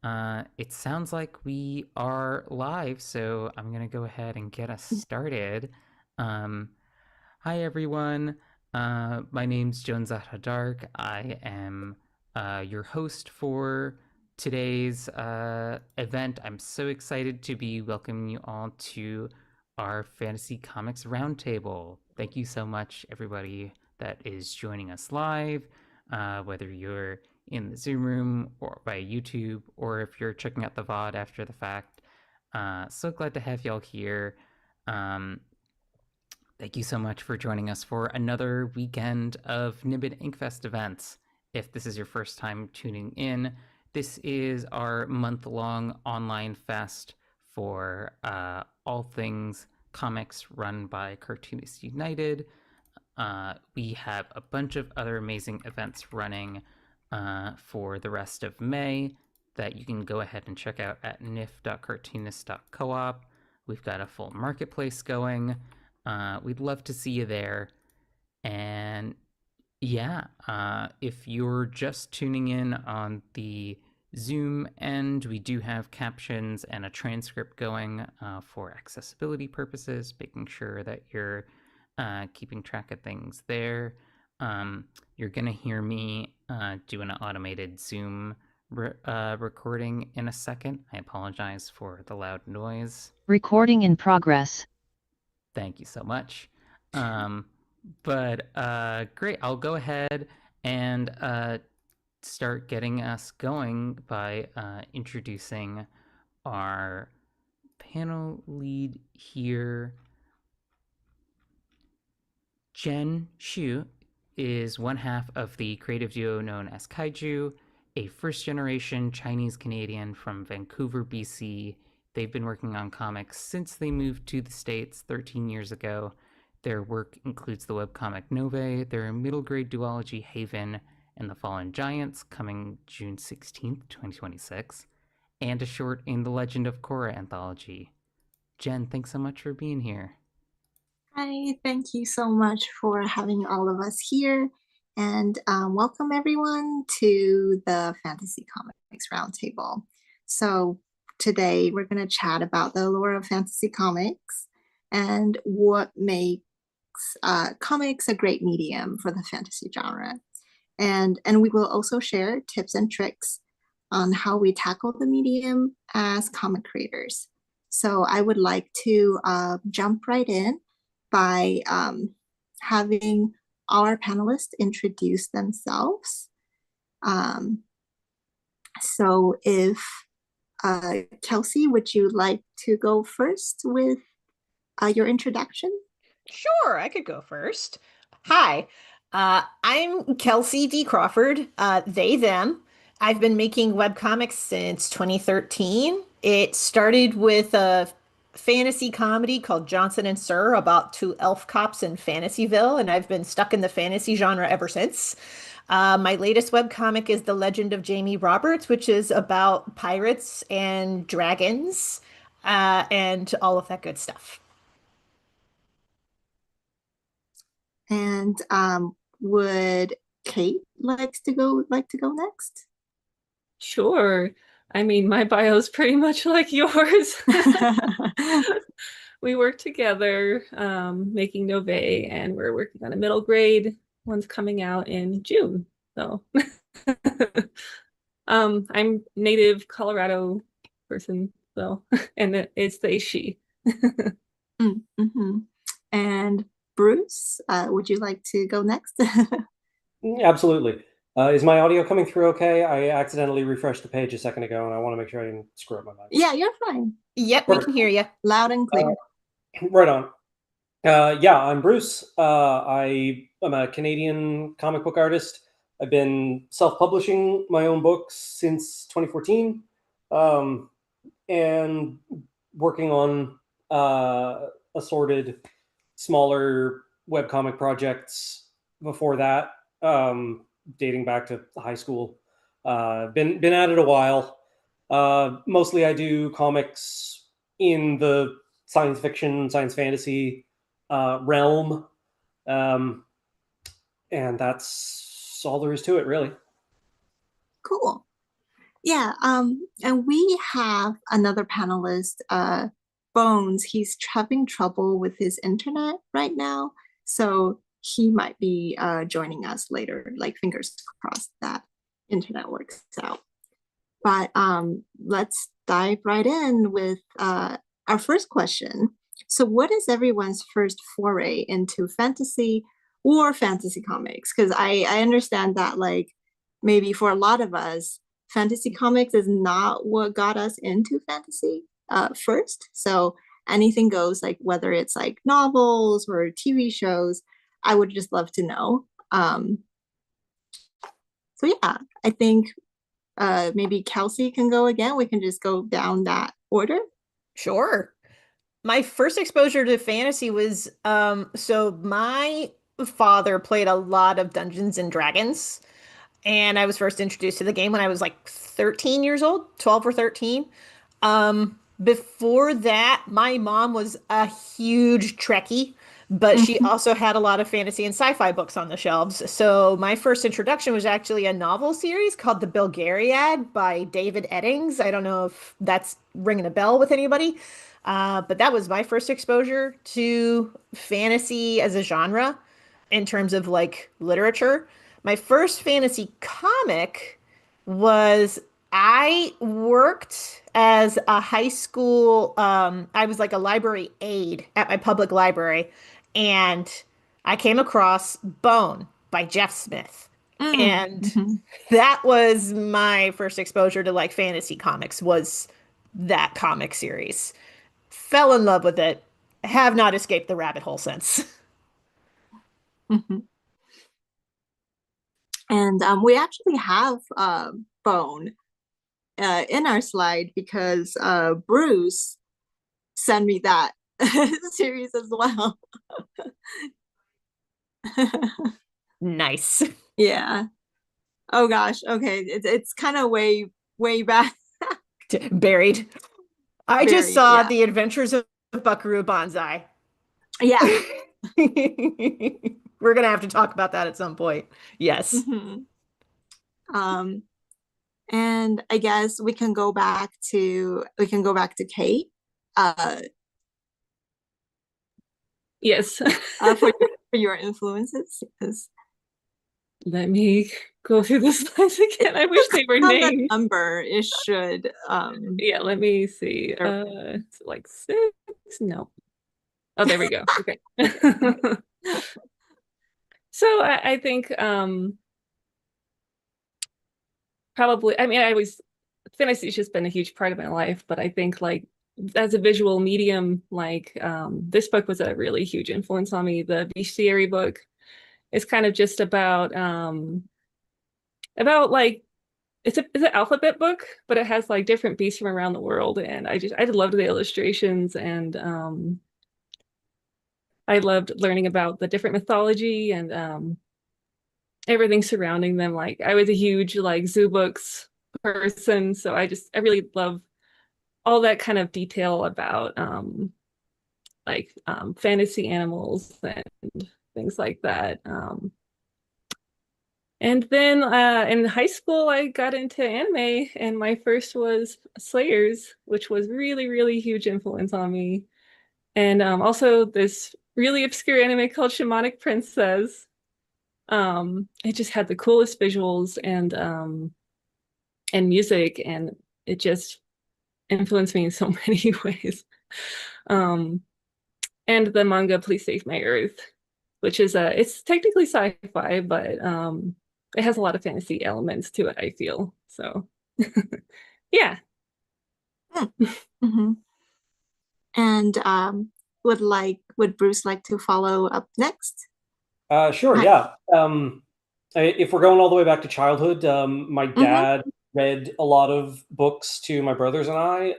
It sounds like we are live, so I'm gonna go ahead and get us started. Um, Hi everyone. My name's Joan Zahra Dark. I am your host for today's event. I'm so excited to be welcoming you all to our Fantasy Comics Roundtable. Thank you so much, everybody that is joining us live, whether you're in the Zoom room or by YouTube, or if you're checking out the VOD after the fact. So glad to have y'all here. Um, Thank you so much for joining us for another weekend of Nibbit Inkfest events. If this is your first time tuning in, this is our month-long online fest for all things comics run by Cartoonists United. We have a bunch of other amazing events running for the rest of May that you can go ahead and check out at nif.cartoonist.coop. We've got a full marketplace going. We'd love to see you there. And yeah, if you're just tuning in on the Zoom end, we do have captions and a transcript going for accessibility purposes, making sure that you're keeping track of things there. You're going to hear me do an automated Zoom recording in a second. I apologize for the loud noise. Recording in progress. Thank you so much. But great, I'll go ahead and start getting us going by introducing our panel lead here. Jen Xu is one half of the creative duo known as Kaiju, a first generation Chinese Canadian from Vancouver, BC. They've been working on comics since they moved to the States 13 years ago. Their work includes the webcomic Nove, their middle grade duology Haven, and The Fallen Giants, coming June 16th, 2026, and a short in the Legend of Korra anthology. Jen, thanks so much for being here. Hi, thank you so much for having all of us here, and welcome everyone to the Fantasy Comics Roundtable. So today we're going to chat about the allure of fantasy comics and what makes comics a great medium for the fantasy genre. And we will also share tips and tricks on how we tackle the medium as comic creators. So I would like to jump right in by having our panelists introduce themselves. So if Kelsey, would you like to go first with your introduction? Sure, I could go first. Hi, I'm Kelsey D. Crawford, they, them. I've been making webcomics since 2013. It started with a fantasy comedy called Johnson and Sir about two elf cops in Fantasyville, and I've been stuck in the fantasy genre ever since. My latest webcomic is The Legend of Jamie Roberts, which is about pirates and dragons, and all of that good stuff. And would Kate like to go next? Sure. I mean, my bio is pretty much like yours. We work together making Nove, and we're working on a middle grade. One's coming out in June. So I'm native Colorado person, so and it's they she. Mm-hmm. And Bruce, would you like to go next? Absolutely. Is my audio coming through okay? I accidentally refreshed the page a second ago, and I want to make sure I didn't screw up my mic. Yeah, you're fine. Yep, we can hear you. Loud and clear. Right on. Yeah, I'm Bruce. I am a Canadian comic book artist. I've been self-publishing my own books since 2014, and working on assorted smaller webcomic projects before that, dating back to high school. Been at it a while. Mostly I do comics in the science fiction, science fantasy realm. And that's all there is to it, really. Cool. Yeah, and we have another panelist, Bones. He's having trouble with his internet right now, so he might be joining us later. Like fingers crossed that internet works out. But let's dive right in with our first question. So, what is everyone's first foray into fantasy or fantasy comics? Because I understand that, like, maybe for a lot of us, fantasy comics is not what got us into fantasy first. So, anything goes, like, whether it's like novels or TV shows, I would just love to know. So, yeah, I think maybe Kelsey can go again. We can just go down that order. Sure. My first exposure to fantasy was so my father played a lot of Dungeons and Dragons, and I was first introduced to the game when I was like 13 years old, 12 or 13. Before that, my mom was a huge Trekkie, but she Mhm. also had a lot of fantasy and sci-fi books on the shelves. So my first introduction was actually a novel series called The Belgariad by David Eddings. I don't know if that's ringing a bell with anybody, but that was my first exposure to fantasy as a genre in terms of like literature. My first fantasy comic was I worked as a high school, I was like a library aide at my public library, and I came across Bone by Jeff Smith. And Mhm. that was my first exposure to like fantasy comics was that comic series. Fell in love with it. Have not escaped the rabbit hole since. Mhm. And we actually have Bone in our slide because Bruce sent me that series as well. Nice. Yeah. Oh gosh. Okay. It's kind of way back. Buried. I just Buried. saw Yeah. The Adventures of Buckaroo Banzai. Yeah. We're gonna have to talk about that at some point. Yes. Mhm. Um, and I guess we can go back to Kate uh, Yes. for your influences. Yes. Let me go through the slides again. I wish they were On the named. number, it should Yeah, let me see. It's like 6? No. Oh, there we go. Okay. So I think probably, I mean, I always fantasy's just been a huge part of my life, but I think like as a visual medium, like this book was a really huge influence on me. The bestiary book is kind of just about like it's an alphabet book, but it has like different beasts from around the world, and I loved the illustrations, and I loved learning about the different mythology and everything surrounding them. Like I was a huge like zoo books person, so I really love all that kind of detail about fantasy animals and things like that. And then in high school, I got into anime, and my first was Slayers, which was really, really huge influence on me. And also this really obscure anime called Shamanic Princess. It just had the coolest visuals and music, and it just influenced me in so many ways. Um, and the manga Please Save My Earth, which is it's technically sci-fi, but it has a lot of fantasy elements to it, I feel. So yeah. Mhm. And would Bruce like to follow up next? Sure, Hi. yeah. If we're going all the way back to childhood, my Mhm. dad read a lot of books to my brothers and I.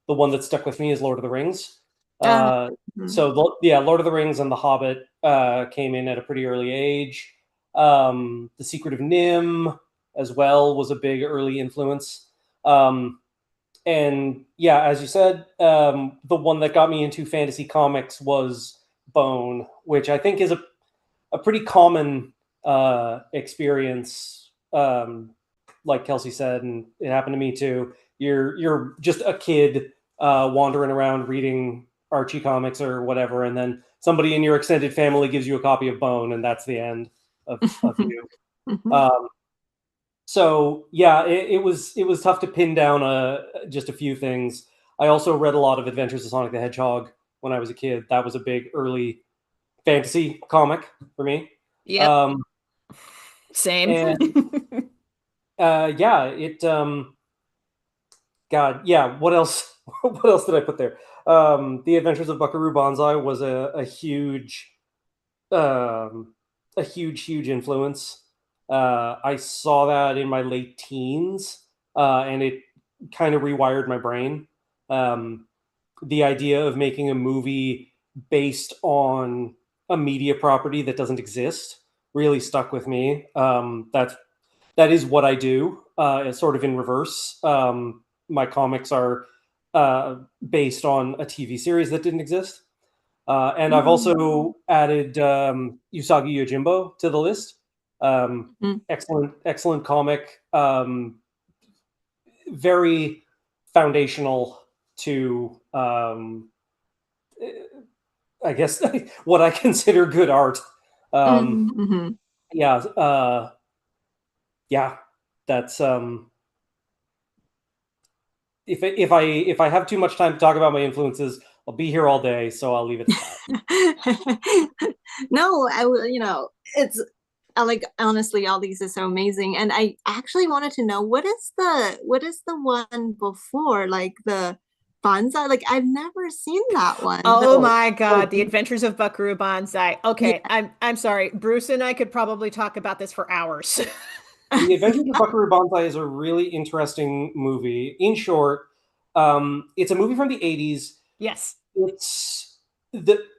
The one that stuck with me is Lord of the Rings. Uh, Uh, mhm. yeah, Lord of the Rings and The Hobbit came in at a pretty early age. The Secret of Nim as well was a big early influence. And yeah, as you said, the one that got me into fantasy comics was Bone, which I think is a pretty common experience like Kelsey said, and it happened to me too. You're just a kid wandering around reading Archie comics or whatever, and then somebody in your extended family gives you a copy of Bone, and that's the end of you. So yeah, it was tough to pin down just a few things. I also read a lot of Adventures of Sonic the Hedgehog when I was a kid. That was a big early fantasy comic for me. Yep. Same. And yeah, God, yeah. What else? What else did I put there? The Adventures of Buckaroo Banzai was a huge influence. I saw that in my late teens, and it kind of rewired my brain. The idea of making a movie based on a media property that doesn't exist really stuck with me. That is what I do. It's sort of in reverse. My comics are based on a TV series that didn't exist. And I've also added Usagi Yojimbo to the list. Excellent comic. Very foundational to, I guess, what I consider good art. Yeah, yeah. That's if I have too much time to talk about my influences, I'll be here all day. So I'll leave it at that. No, it's like, honestly, all these are so amazing, and I actually wanted to know what is the one before, like the Banzai. Like, I've never seen that one. Oh my God, The Adventures of Buckaroo Banzai. Okay, yeah. I'm sorry. Bruce and I could probably talk about this for hours. The Adventures of Buckaroo Banzai is a really interesting movie. In short, it's a movie from the 80s. Yes. It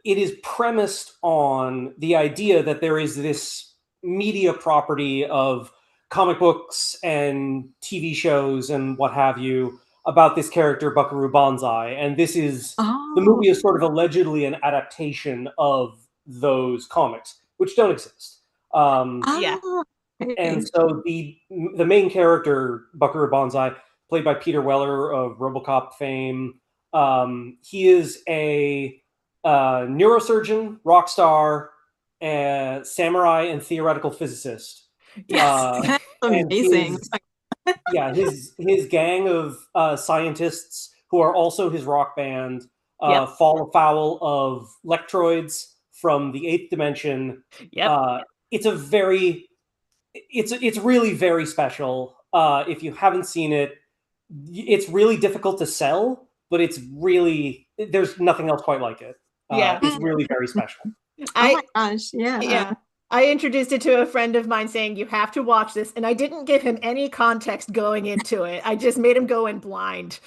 is premised on the idea that there is this media property of comic books and TV shows and what have you about this character Buckaroo Banzai, and this is the movie is sort of allegedly an adaptation of those comics, which don't exist. Yeah. And so the main character, Buckaroo Banzai, played by Peter Weller of RoboCop fame, he is a neurosurgeon, rock star, samurai, and theoretical physicist. Yes. Amazing. His gang of scientists who are also his rock band fall afoul of lectroids from the 8th dimension. It's really very special. If you haven't seen it, it's really difficult to sell, but there's nothing else quite like it. It's really very special. Oh my gosh, yeah. I introduced it to a friend of mine saying, you have to watch this. And I didn't give him any context going into it. I just made him go in blind.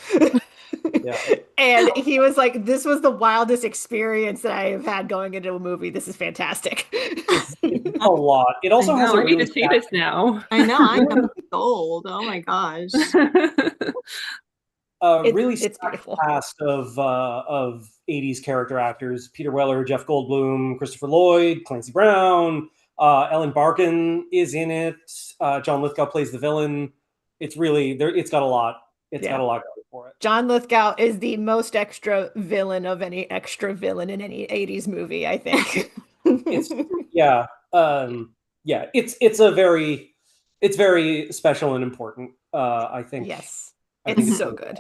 And he was like, this was the wildest experience that I have had going into a movie. This is fantastic. It's a lot. It also has a really to see this now. I know, I'm old. Oh my gosh. Really it's beautiful cast of 80s character actors: Peter Weller, Jeff Goldblum, Christopher Lloyd, Clancy Brown, Ellen Barkin is in it. John Lithgow plays the villain. It's really there. It's got a lot. It's got a lot going for it. John Lithgow is the most extra villain of any extra villain in any 80s movie, I think. It's very special and important. I think. Yes. It's so good.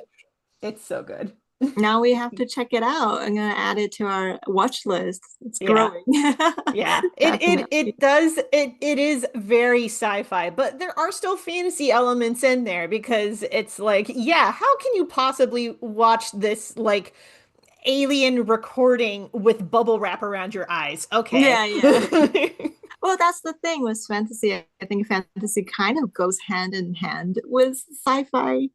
It's so good. Now we have to check it out. I'm gonna add it to our watch list. It's growing. Yeah. It is very sci-fi, but there are still fantasy elements in there because it's like, how can you possibly watch this like alien recording with bubble wrap around your eyes? Okay. Yeah. Well, that's the thing with fantasy. I think fantasy kind of goes hand in hand with sci-fi.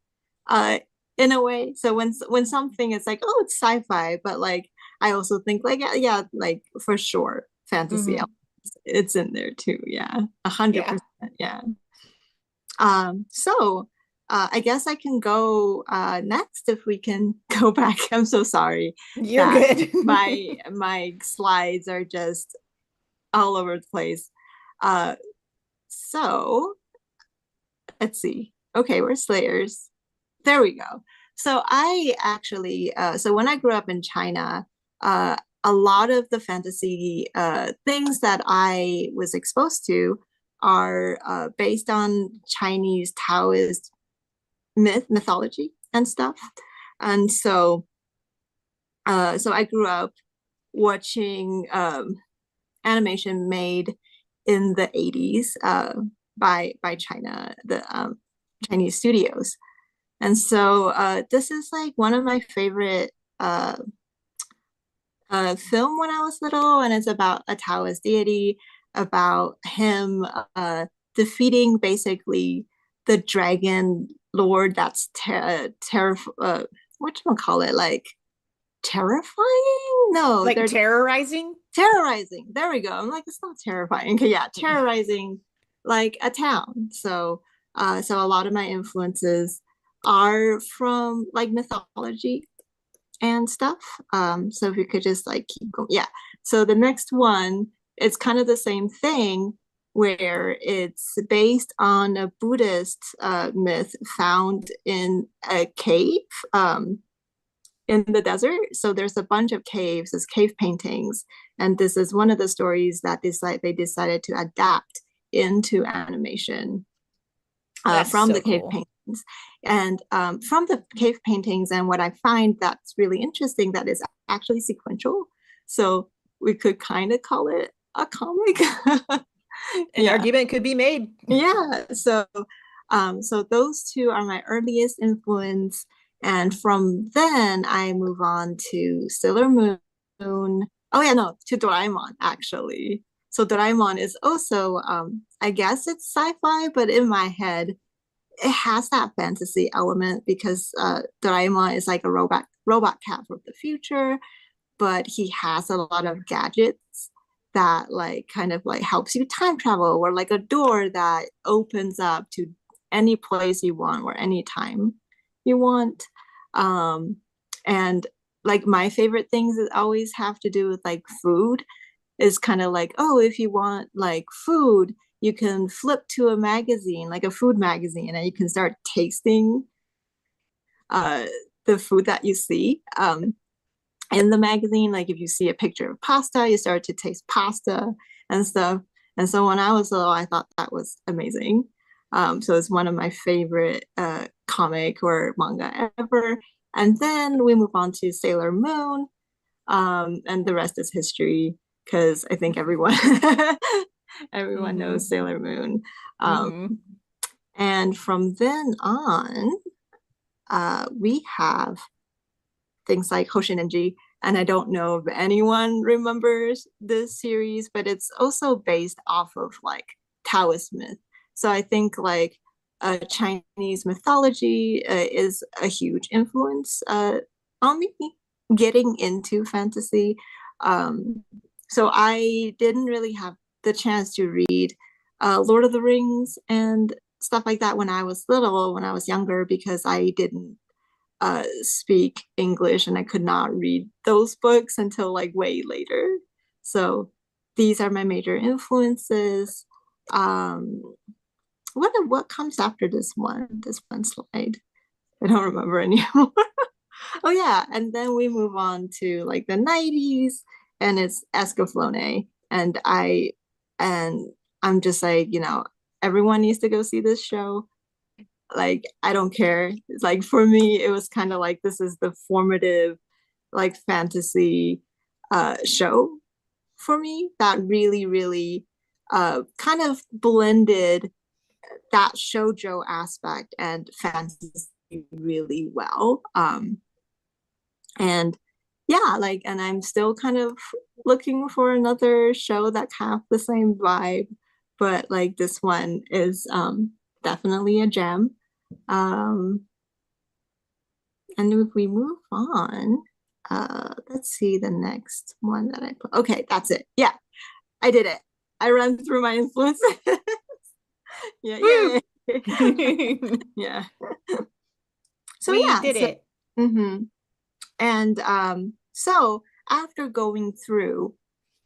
In a way, so when something is like, oh, it's sci-fi, but like I also think like like for sure fantasy it's in there too. 100%. So I guess I can go next if we can go back. I'm so sorry. You're good. my slides are just all over the place. So let's see. Okay, we're Slayers. There we go. So I actually, so when I grew up in China, a lot of the fantasy things that I was exposed to are based on Chinese Taoist mythology and stuff. And so I grew up watching animation made in the 80s by China, the Chinese studios. And so this is like one of my favorite film when I was little, and it's about a Taoist deity, about him defeating basically the dragon lord that's whatchamacallit, like terrifying? No, Like they're terrorizing? terrorizing. There we go. I'm like, it's not terrifying. Okay, yeah, terrorizing like a town. So so a lot of my influences are from like mythology and stuff. So if you could just like keep going. Yeah. So the next one, it's kind of the same thing where it's based on a Buddhist myth found in a cave in the desert. So there's a bunch of caves, there's cave paintings, and this is one of the stories that they decided to adapt into animation from So the cave cool. paintings. And from the cave paintings, and what I find that's really interesting, that is actually sequential. So we could kind of call it a comic. An argument could be made. Yeah. So those two are my earliest influence. And from then I move on to Sailor Moon. Oh yeah, no, to Doraemon actually. So Doraemon is also I guess it's sci-fi, but in my head it has that fantasy element because Doraemon is like a robot cat from the future, but he has a lot of gadgets that like kind of like helps you time travel, or like a door that opens up to any place you want or any time you want. And like my favorite things that always have to do with like food is kind of like, oh, if you want like food, you can flip to a magazine, like a food magazine, and you can start tasting uh, the food that you see in the magazine. Like if you see a picture of pasta, you start to taste pasta and stuff. And so when I was little, I thought that was amazing. So it's one of my favorite comic or manga ever. And then we move on to Sailor Moon, and the rest is history because I think everyone everyone knows Sailor Moon. And from then on, we have things like Hoshinenji, and I don't know if anyone remembers this series, but it's also based off of like Taoist myth. So I think like Chinese mythology is a huge influence on me getting into fantasy. So I didn't really have the chance to read Lord of the Rings and stuff like that when I was little, when I was younger, because I didn't speak English and I could not read those books until like way later. So these are my major influences. What comes after this one? This one slide. I don't remember anymore. Oh yeah, and then we move on to like the 90s, and it's Escaflowne. And I'm just like, everyone needs to go see this show. Like I don't care. It's like for me, it was kind of like this is the formative like fantasy show for me that really, really kind of blended that shoujo aspect and fantasy really well. And yeah, like, and I'm still kind of looking for another show that have the same vibe, but like this one is definitely a gem. Um, and if we move on, let's see the next one that I put. Okay, that's it. Yeah, I did it. I ran through my influences. Yeah, yeah, yeah. So we yeah, did it. Mm-hmm. And so after going through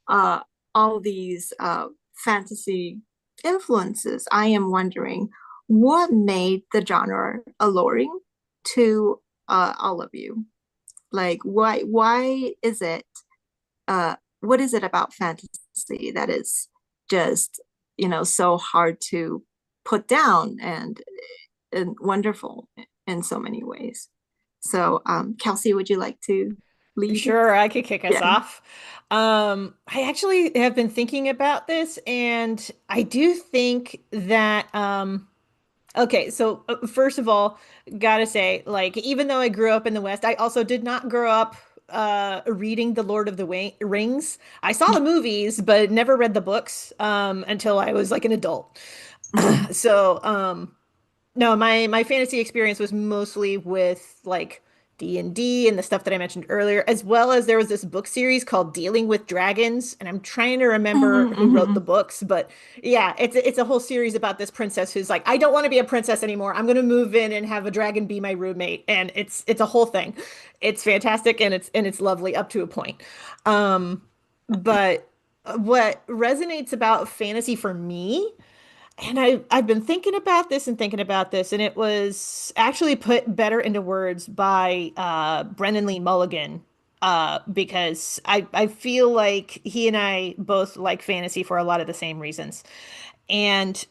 all these fantasy influences, I am wondering, what made the genre alluring to all of you? Like, why is it? What is it about fantasy that is just so hard to put down and wonderful in so many ways? So, Kelsey, would you like to lead? Sure, I could kick us Yeah. off. I actually have been thinking about this, and I do think that okay, so first of all, gotta say, like, even though I grew up in the West, I also did not grow up reading The Lord of the Rings. I saw the movies, but never read the books until I was like an adult. Mhm. So, no, my fantasy experience was mostly with like D&D and the stuff that I mentioned earlier, as well as there was this book series called Dealing with Dragons, and I'm trying to remember Mhm, who wrote the mhm, books, but yeah, it's a whole series about this princess who's like, I don't want to be a princess anymore. I'm gonna move in and have a dragon be my roommate, and it's a whole thing. It's fantastic and it's lovely up to a point. But what resonates about fantasy for me, and I've been thinking about this and thinking about this, and it was actually put better into words by Brennan Lee Mulligan, because I feel like he and I both like fantasy for a lot of the same reasons. And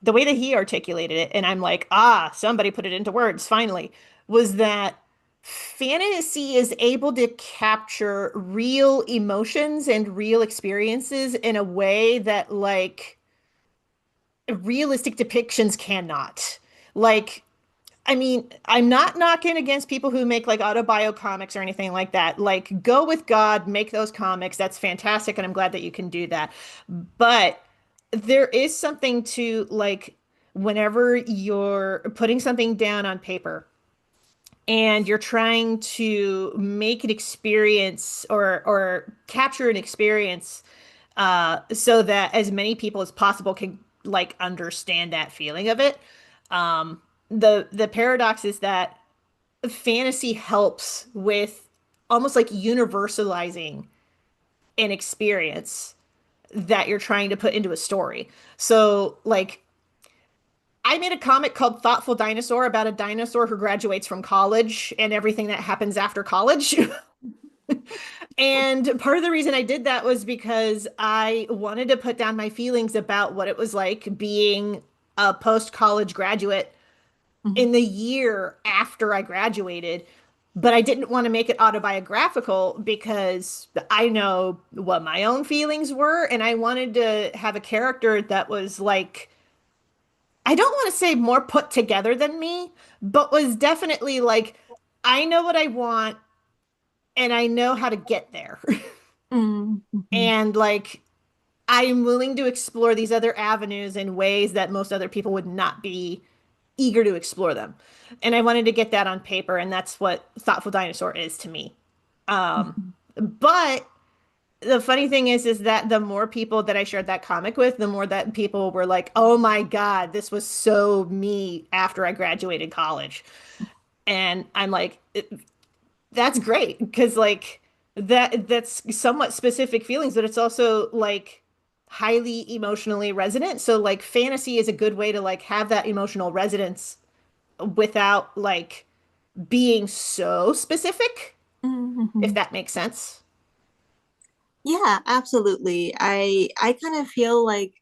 the way that he articulated it, and I'm like, ah, somebody put it into words finally, was that fantasy is able to capture real emotions and real experiences in a way that like realistic depictions cannot. Like, I mean, I'm not knocking against people who make like autobio comics or anything like that. Like, go with God, make those comics. That's fantastic, and I'm glad that you can do that. But there is something to like whenever you're putting something down on paper and you're trying to make an experience or capture an experience so that as many people as possible can like understand that feeling of it. The paradox is that fantasy helps with almost like universalizing an experience that you're trying to put into a story. So like I made a comic called Thoughtful Dinosaur about a dinosaur who graduates from college and everything that happens after college. And part of the reason I did that was because I wanted to put down my feelings about what it was like being a post-college graduate mhm, in the year after I graduated. But I didn't want to make it autobiographical because I know what my own feelings were, and I wanted to have a character that was like, I don't want to say more put together than me, but was definitely like, I know what I want and I know how to get there. mhm, mhm, And like I'm willing to explore these other avenues in ways that most other people would not be eager to explore them. And I wanted to get that on paper, and that's what Thoughtful Dinosaur is to me. Um, mhm, but the funny thing is that the more people that I shared that comic with, the more that people were like, "Oh my God, this was so me after I graduated college." And I'm like, that's great because like that's somewhat specific feelings, but it's also like highly emotionally resonant. So like fantasy is a good way to like have that emotional resonance without like being so specific, if mhm. that makes sense. Yeah, absolutely. I kind of feel like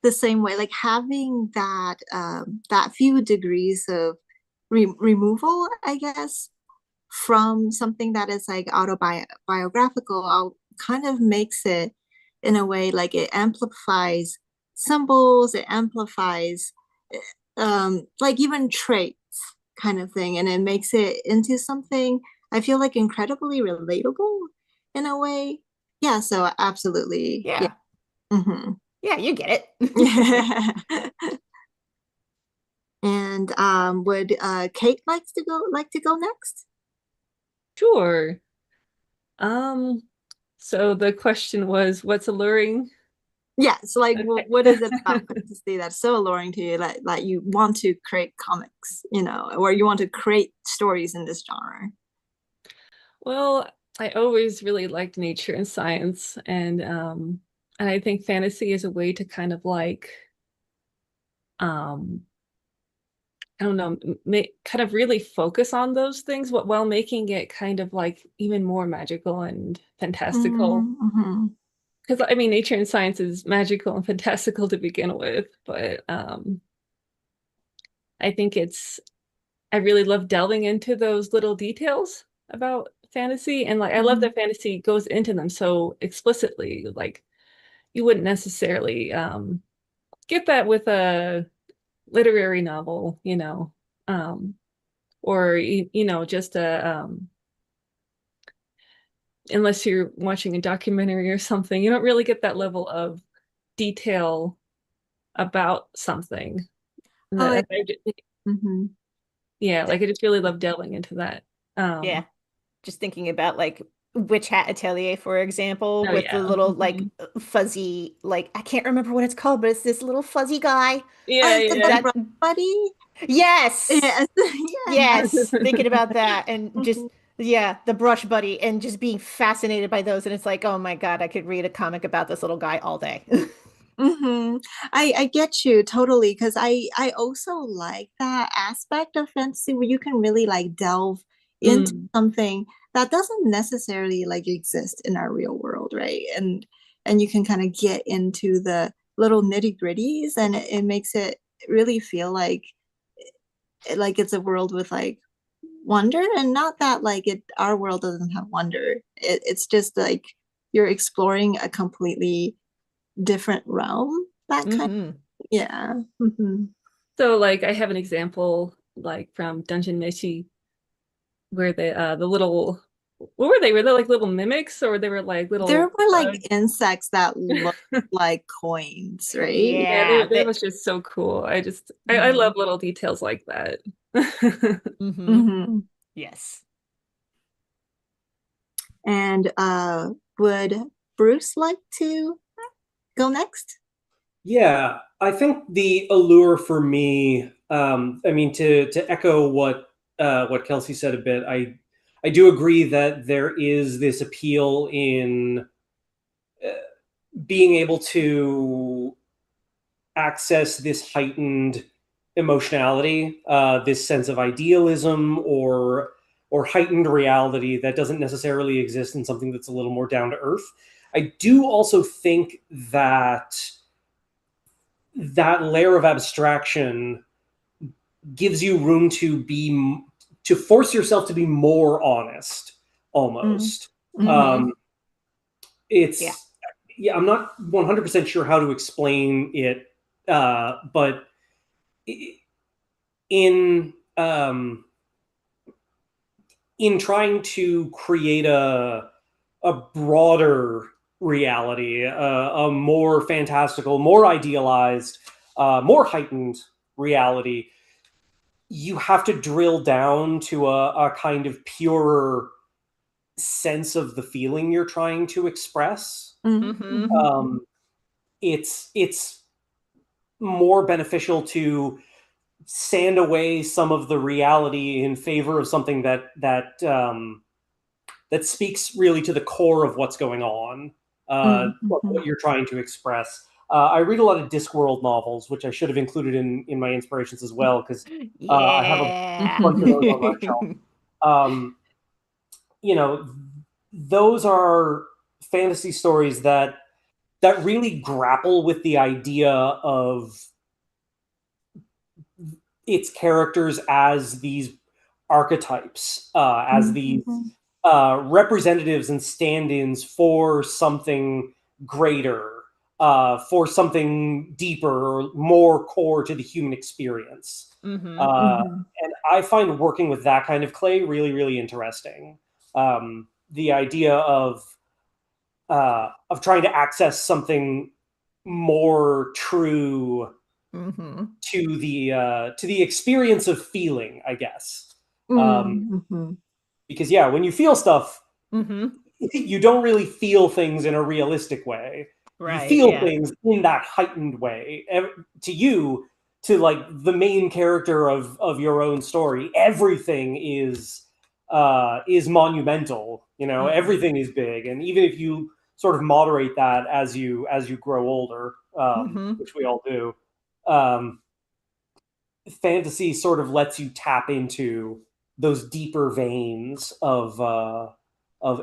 the same way, like having that few degrees of removal, I guess, from something that is like autobiographical, kind of makes it in a way like it amplifies symbols, it amplifies like even traits kind of thing, and it makes it into something I feel like incredibly relatable in a way. Yeah, so absolutely. Yeah. Yeah. Hmm. Yeah, you get it. And would Kate like to go next? Sure. Um, so the question was, what's alluring? Yes, like Okay. what is it about fantasy that's so alluring to you that you want to create comics, or you want to create stories in this genre? Well, I always really liked nature and science, and I think fantasy is a way to kind of like um I don't know, kind of really focus on those things while making it kind of like even more magical and fantastical. Mm-hmm. Because I mean, nature and science is magical and fantastical to begin with, but I think I really love delving into those little details about fantasy, and like I love that fantasy goes into them so explicitly. Like you wouldn't necessarily get that with a literary novel, or just a unless you're watching a documentary or something, you don't really get that level of detail about something. Oh, Mm-hmm. Yeah, like I just really love delving into that. Yeah. Just thinking about like Witch Hat Atelier, for example, Oh with the yeah. little like fuzzy, like I can't remember what it's called, but it's this little fuzzy guy. Yeah, the brush buddy. Yes. Yes. Yes. Thinking about that and just the brush buddy and just being fascinated by those. And it's like, oh my God, I could read a comic about this little guy all day. I get you totally, because I also like that aspect of fantasy where you can really like delve into something that doesn't necessarily like exist in our real world, right? And you can kind of get into the little nitty-gritties, and it makes it really feel like it's a world with like wonder, and not that like our world doesn't have wonder. It's just like you're exploring a completely different realm, that kind of, yeah. So like I have an example like from Dungeon Meshi where the little what were they? Were they like little mimics, or they were like little There were like insects that look like coins, right? Yeah, that was just so cool. I love little details like that. Yes. And would Bruce like to go next? Yeah, I think the allure for me, I mean, to echo what Kelsey said a bit, I do agree that there is this appeal in being able to access this heightened emotionality, this sense of idealism or heightened reality that doesn't necessarily exist in something that's a little more down to earth. I do also think that that layer of abstraction gives you room to force yourself to be more honest almost. It's I'm not 100% sure how to explain it, but in in trying to create a broader reality, a more fantastical, more idealized, more heightened reality, you have to drill down to a kind of purer sense of the feeling you're trying to express. It's more beneficial to sand away some of the reality in favor of something that speaks really to the core of what's going on, what you're trying to express. I read a lot of Discworld novels, which I should have included in my inspirations as well, because I have a bunch of those on my shelf. Those are fantasy stories that really grapple with the idea of its characters as these archetypes, as these representatives and stand-ins for something greater, for something deeper or more core to the human experience. And I find working with that kind of clay really, really interesting. The idea of trying to access something more true to the experience of feeling, I guess. Because when you feel stuff, you don't really feel things in a realistic way. You feel things in that heightened way. To like the main character of your own story, everything is monumental. Everything is big, and even if you sort of moderate that as you grow older, which we all do, fantasy sort of lets you tap into those deeper veins of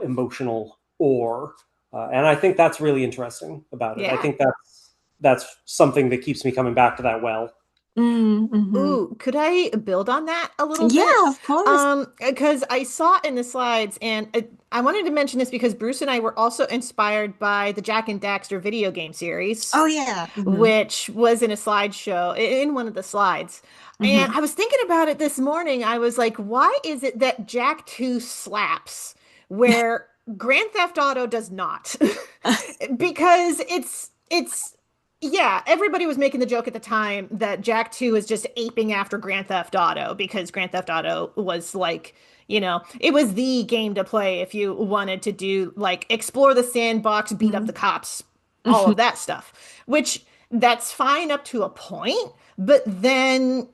emotional ore, and I think that's really interesting about it. I Yeah. think that's something that keeps me coming back to that well. Mm-hmm. Ooh, could I build on that a little bit? Yeah, of course. Because I saw in the slides, and I wanted to mention this because Bruce and I were also inspired by the Jack and Daxter video game series, Oh yeah. Mm-hmm. which was in a slideshow in one of the slides. And Mm-hmm. I was thinking about it this morning. I was like, why is it that Jack 2 slaps where Grand Theft Auto does not? Because it's yeah, everybody was making the joke at the time that Jack 2 is just aping after Grand Theft Auto because Grand Theft Auto was like, it was the game to play if you wanted to do like explore the sandbox, beat up the cops, all of that stuff, which that's fine up to a point, but then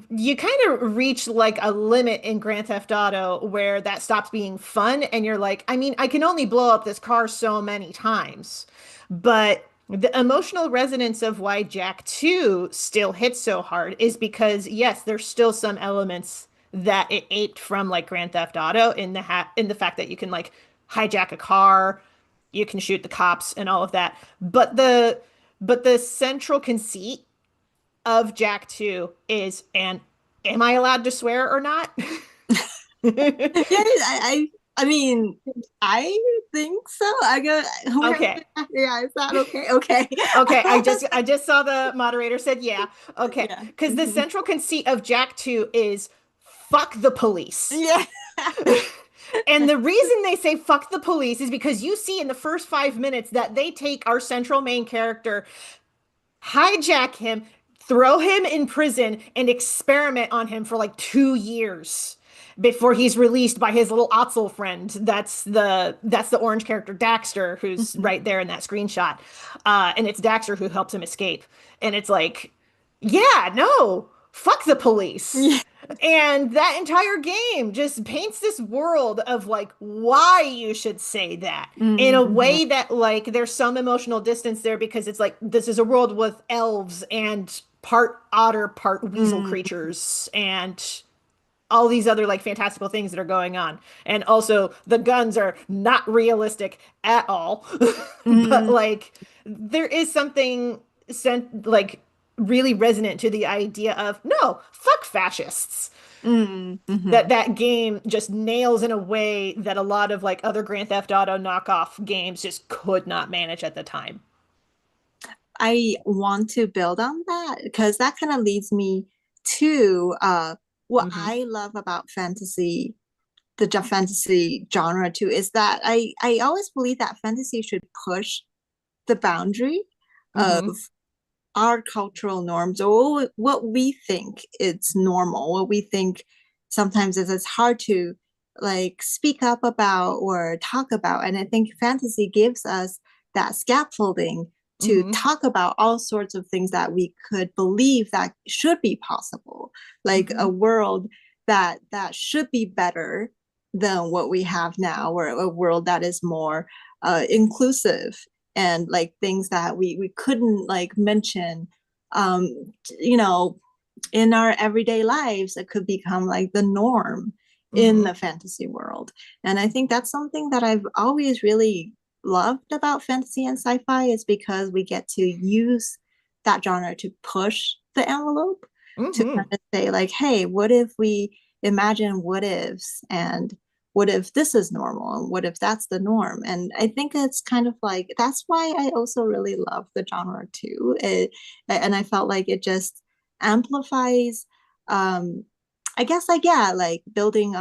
you kind of reach like a limit in Grand Theft Auto where that stops being fun and you're like, I mean, I can only blow up this car so many times. But the emotional resonance of why Jack 2 still hits so hard is because yes, there's still some elements that it aped from like Grand Theft Auto in the fact that you can like hijack a car, you can shoot the cops and all of that. But the central conceit of Jack 2 is, and am I allowed to swear or not? Yeah, I mean, I think so. I go. Okay. Yeah, is that okay? Okay. Okay, I just saw the moderator said yeah. Okay, Yeah. because the central conceit of Jack 2 is fuck the police. Yeah. And the reason they say fuck the police is because you see in the first 5 minutes that they take our central main character, hijack him, throw him in prison, and experiment on him for like 2 years before he's released by his little Otzel friend. That's the orange character Daxter, who's right there in that screenshot. And it's Daxter who helps him escape. And it's like, yeah, no, fuck the police. Yeah. And that entire game just paints this world of like why you should say that in a way that like there's some emotional distance there because it's like this is a world with elves and part otter, part weasel creatures and all these other like fantastical things that are going on. And also the guns are not realistic at all. But like there is something like really resonant to the idea of no, fuck fascists. That game just nails in a way that a lot of like other Grand Theft Auto knockoff games just could not manage at the time. I want to build on that because that kind of leads me to what I love about fantasy, the fantasy genre too, is that I always believe that fantasy should push the boundary of our cultural norms or what we think is normal, what we think sometimes is it's hard to like speak up about or talk about. And I think fantasy gives us that scaffolding to talk about all sorts of things that we could believe that should be possible, like a world that should be better than what we have now, or a world that is more inclusive and like things that we couldn't like mention um you know in our everyday lives that could become like the norm in the fantasy world. And I think that's something that I've always really loved about fantasy and sci-fi is because we get to use that genre to push the envelope, to kind of say like, hey, what if we imagine what ifs, and what if this is normal, and what if that's the norm? And I think it's kind of like that's why I also really love the genre too. And I felt like it just amplifies I guess like yeah, like building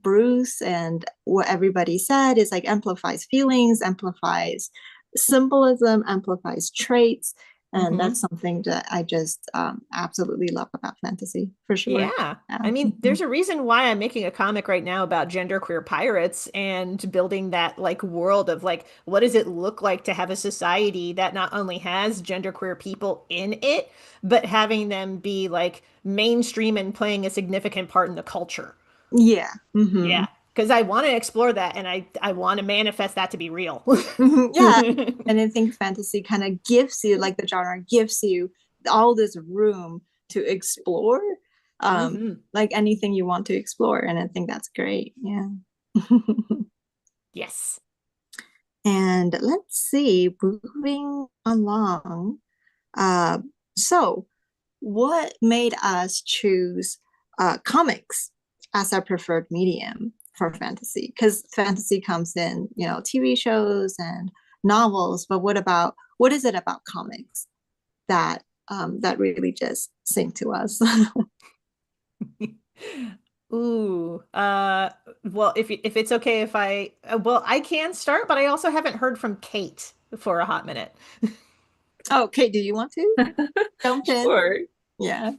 Bruce and what everybody said is like amplifies feelings, amplifies symbolism, amplifies traits. And that's something that I just absolutely love about fantasy for sure. Yeah. Yeah. I mean, there's a reason why I'm making a comic right now about genderqueer pirates and building that like world of like what does it look like to have a society that not only has genderqueer people in it, but having them be like mainstream and playing a significant part in the culture. Yeah. Yeah. Because I want to explore that and I want to manifest that to be real. Yeah. And I think fantasy kind of gives you, like the genre gives you all this room to explore, like anything you want to explore. And I think that's great. Yeah. Yes. And let's see, moving along. So what made us choose comics as our preferred medium for fantasy? Because fantasy comes in, you know, TV shows and novels, but what is it about comics that that really just sing to us? Ooh, well, if it's okay if well, I can start, but I also haven't heard from Kate for a hot minute. Okay, do you want to jump in? Sure. Yeah.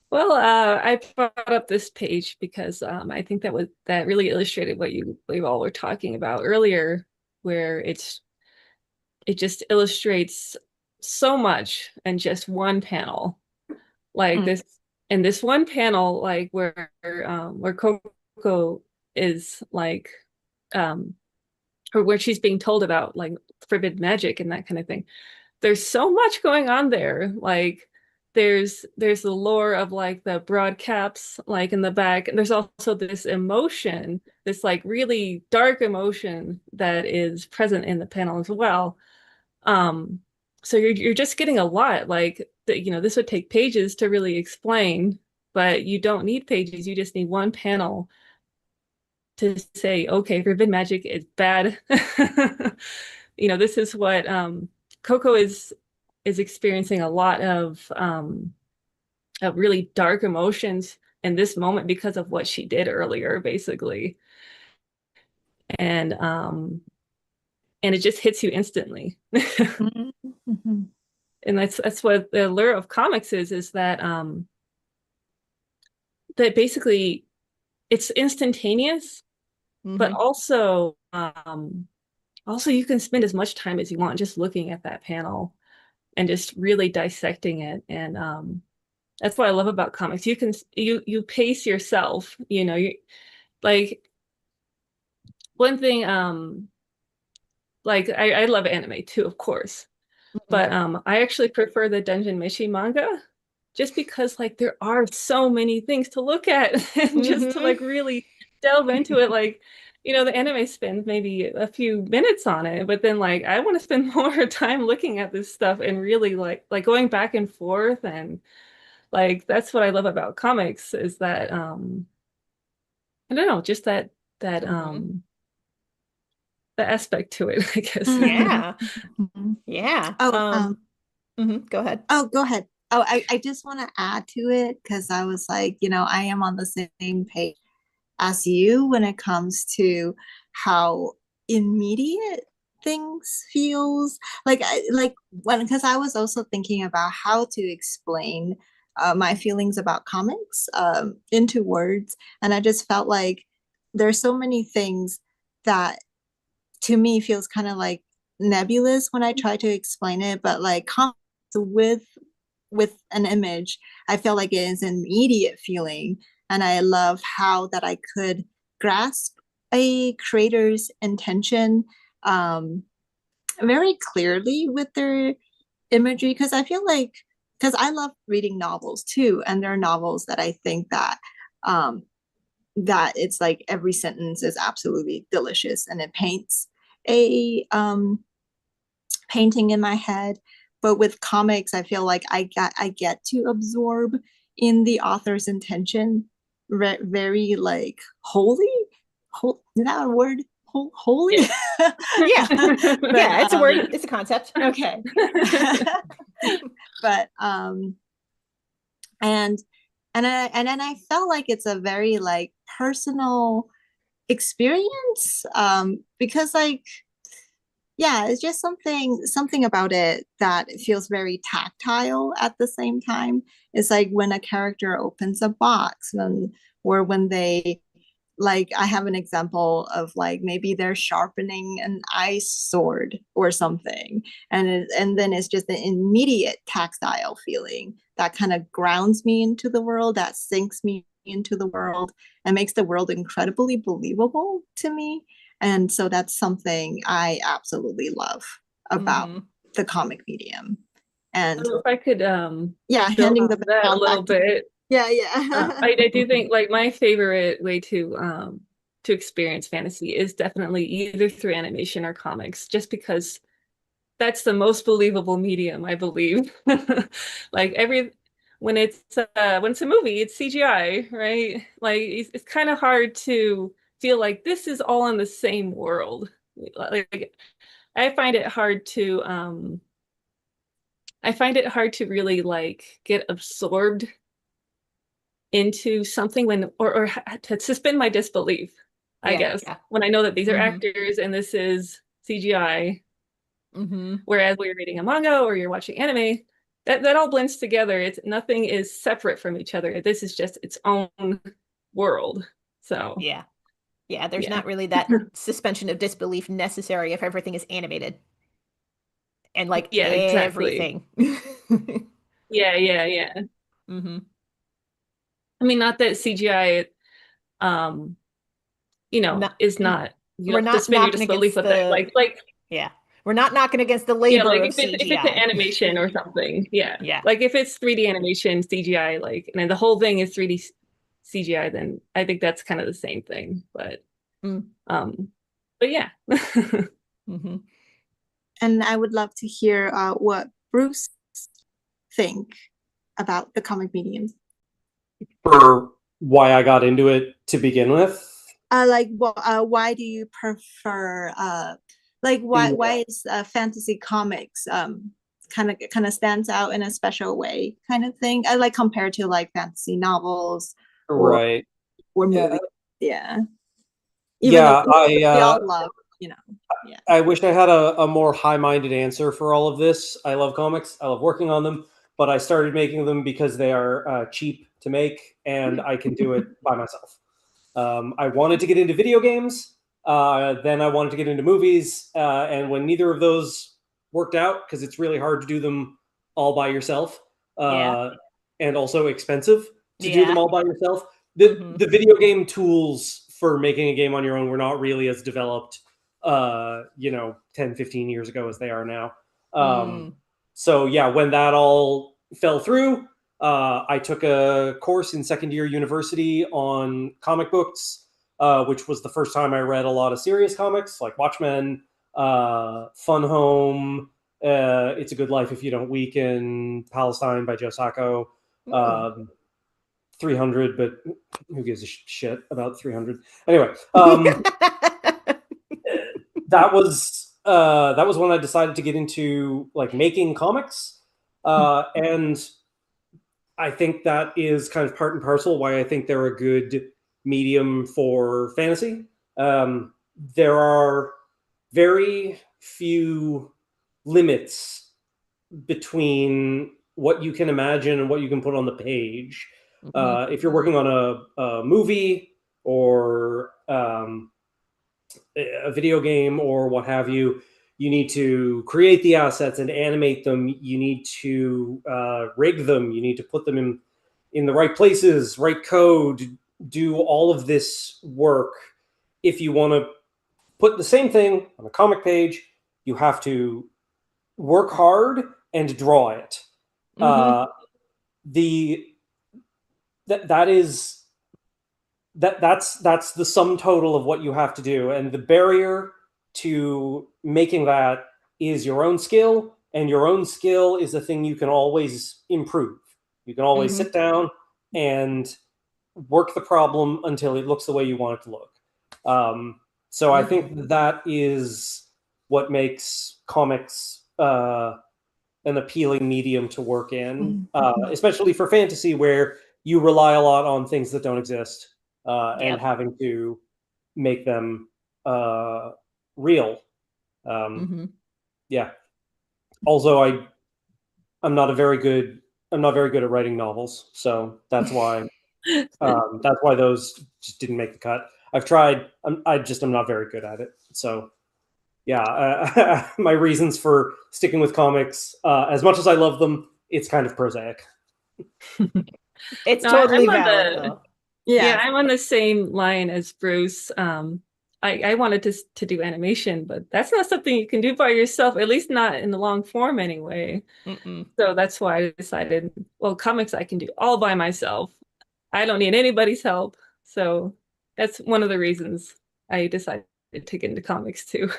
Well, I brought up this page because I think that really illustrated what you all were talking about earlier, where it just illustrates so much in just one panel. Like this in this one panel, like where Coco is like or where she's being told about like forbidden magic and that kind of thing. There's so much going on there. Like there's the lore of like the broad caps like in the back, and there's also this emotion, this like really dark emotion that is present in the panel as well. So you're just getting a lot. Like you know, this would take pages to really explain, but you don't need pages. You just need one panel to say, okay, forbidden magic is bad. You know, this is what Coco is experiencing a lot of really dark emotions in this moment because of what she did earlier, basically. And it just hits you instantly. Mm-hmm. And that's what the allure of comics is that that basically it's instantaneous, but also you can spend as much time as you want just looking at that panel and just really dissecting it. And that's what I love about comics. You can you pace yourself, you know, you like one thing like I love anime too, of course. But I actually prefer the Dungeon Meshi manga just because like there are so many things to look at and just to like really delve into it. Like, you know, the anime spends maybe a few minutes on it, but then like I want to spend more time looking at this stuff and really like going back and forth. And like that's what I love about comics is that I don't know, just that the aspect to it, I guess. Yeah. Mm-hmm. Yeah. Oh, Go ahead. oh, go ahead. Oh, I just want to add to it because I was like, you know, I am on the same page as you when it comes to how immediate things feels like when because I was also thinking about how to explain my feelings about comics into words, and I just felt like there's so many things that to me feels kind of like nebulous when I try to explain it, but like comics with an image, I feel like it is an immediate feeling, and I love how that I could grasp a creator's intention very clearly with their imagery because I feel like because I love reading novels too, and there are novels that I think that it's like every sentence is absolutely delicious and it paints a painting in my head. But with comics, I feel like I get to absorb in the author's intention very like holy. Is that a word? Holy? Yeah. Yeah, it's a word. It's a concept. Okay. But and then I felt like it's a very like personal experience because like yeah, it's just something about it that feels very tactile at the same time. It's like when a character opens a box or when they like I have an example of like maybe they're sharpening an ice sword or something, and then it's just an immediate tactile feeling that kind of grounds me into the world, that sinks me into the world, and makes the world incredibly believable to me. And so that's something I absolutely love about the comic medium. And So if I could yeah, build handing on the that a baton little back to bit. yeah. I do think like my favorite way to experience fantasy is definitely either through animation or comics, just because that's the most believable medium, I believe. Like when it's a movie, it's CGI, right? Like it's kind of hard to feel like this is all in the same world. Like I find it hard to really like get absorbed into something when or to suspend my disbelief, I Yeah, guess, yeah. when I know that these are Mhm. actors and this is CGI. Mm-hmm. Whereas when you're reading a manga or you're watching anime, that all blends together. It's nothing is separate from each other. This is just its own world. So Yeah. Yeah, there's yeah. not really that suspension of disbelief necessary if everything is animated and like Yeah, exactly. everything. Yeah. Mm-hmm. I mean, not that CGI, um, Not, is not, you we're don't have to not suspend your knocking disbelief against with it. the Like yeah. We're not knocking against the yeah, labor like of if it's an CGI. animation or something, yeah. Yeah. Like if it's 3D animation, CGI, like, and then the whole thing is 3D CGI, then I think that's kind of the same thing. Mm. But yeah. Mm-hmm. And I would love to hear what Bruce think about the comic medium. For why I got into it to begin with. Like, why do you prefer? Like, why is fantasy comics kind of stands out in a special way, kind of thing? I like compared to like fantasy novels Right. or Yeah. movies. Yeah. Even Yeah, though we all love, yeah. I wish I had a more high-minded answer for all of this. I love comics. I love working on them, but I started making them because they are cheap to make, and I can do it by myself. I wanted to get into video games. Then I wanted to get into movies. And when neither of those worked out, because it's really hard to do them all by yourself, Yeah. and also expensive to do Yeah. them all by yourself, Mhm. the video game tools for making a game on your own were not really as developed, 10, 15 years ago as they are now. Mm. So yeah, when that all fell through, I took a course in second year university on comic books, which was the first time I read a lot of serious comics like Watchmen, Fun Home, It's a Good Life If You Don't Weaken, Palestine by Joe Sacco, 300, but who gives a shit about 300? Anyway, that was when I decided to get into like making comics, and I think that is kind of part and parcel why I think they're a good medium for fantasy. There are very few limits between what you can imagine and what you can put on the page. Mhm. If you're working on a movie or a video game or what have you, you need to create the assets and animate them. You need to rig them. You need to put them in the right places, right code, do all of this work. If you want to put the same thing on a comic page, you have to work hard and draw it. Mhm. The that is that's the sum total of what you have to do, and the barrier to making that is your own skill, and your own skill is a thing you can always improve. You can always Mhm. sit down and work the problem until it looks the way you want it to look. So I think that is what makes comics an appealing medium to work in, especially for fantasy, where you rely a lot on things that don't exist, and Yep. having to make them real. Mhm. Yeah. Also, I'm not a very good I'm not very good at writing novels, so that's why those just didn't make the cut. I've tried. I'm not very good at it. So yeah, my reasons for sticking with comics, as much as I love them, it's kind of prosaic. It's No, totally I'm on valid the though. yeah, Yeah. I'm on the same line as Bruce. I wanted to do animation, but that's not something you can do by yourself, at least not in the long form anyway. So that's why I decided, well, comics I can do all by myself. I don't need anybody's help. So that's one of the reasons I decided to get into comics too.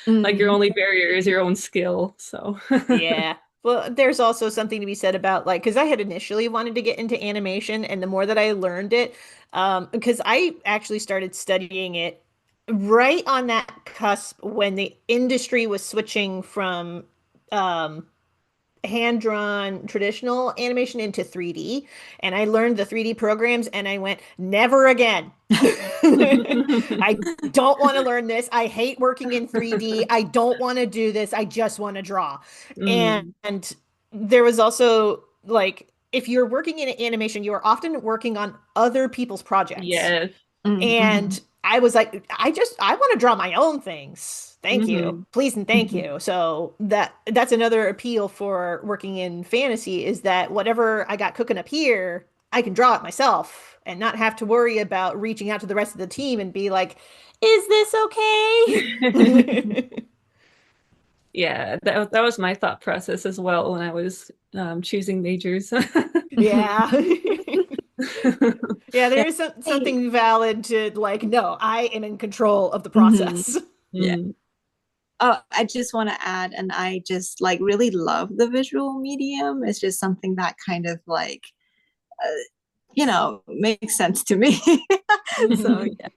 Like your only barrier is your own skill. So Yeah. Well, there's also something to be said about like, because I had initially wanted to get into animation, and the more that I learned it, because I actually started studying it right on that cusp when the industry was switching from um, hand-drawn traditional animation into 3D, and I learned the 3D programs, and I went, never again. I don't want to learn this. I hate working in 3D. I don't want to do this. I just want to draw. And there was also like, if you're working in animation, you are often working on other people's projects. Yes. And I was like, I want to draw my own things. Thank you. Please and thank you. So that's another appeal for working in fantasy, is that whatever I got cooking up here, I can draw it myself and not have to worry about reaching out to the rest of the team and be like, is this okay? Yeah, that was my thought process as well when I was choosing majors. Yeah. Yeah, there is something valid to like, no, I am in control of the process. Yeah. Oh, I just want to add, and I just like really love the visual medium. It's just something that kind of like, makes sense to me. So yeah,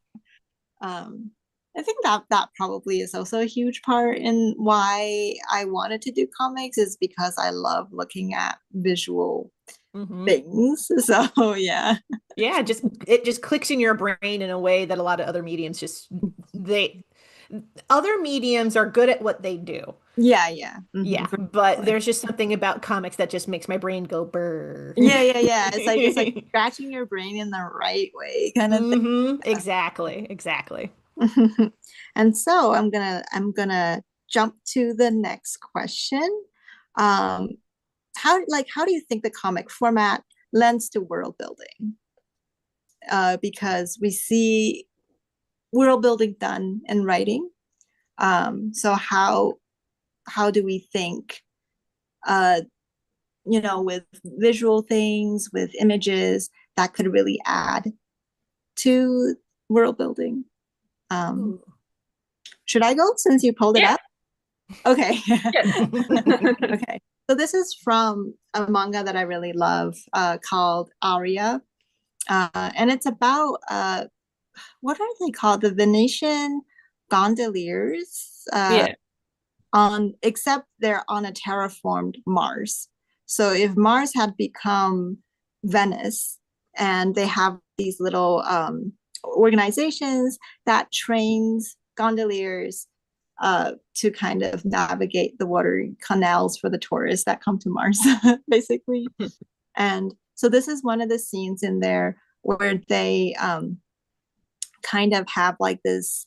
I think that probably is also a huge part in why I wanted to do comics, is because I love looking at visual things. So yeah. Yeah, it just clicks in your brain in a way that a lot of other mediums other mediums are good at what they do. Yeah. Yeah, but there's just something about comics that just makes my brain go brr. Yeah. It's like scratching your brain in the right way kind of thing. Exactly. And so I'm gonna jump to the next question. How do you think the comic format lends to world building? Because we see world building done in writing. So how do we think, with visual things, with images, that could really add to world building? Should I go since you pulled it up? Okay. Okay. So this is from a manga that I really love, called Aria. And it's about, what are they called? The Venetian gondoliers. Except they're on a terraformed Mars. So if Mars had become Venice, and they have these little organizations that trains gondoliers to kind of navigate the water canals for the tourists that come to Mars, basically. And so this is one of the scenes in there where they kind of have like this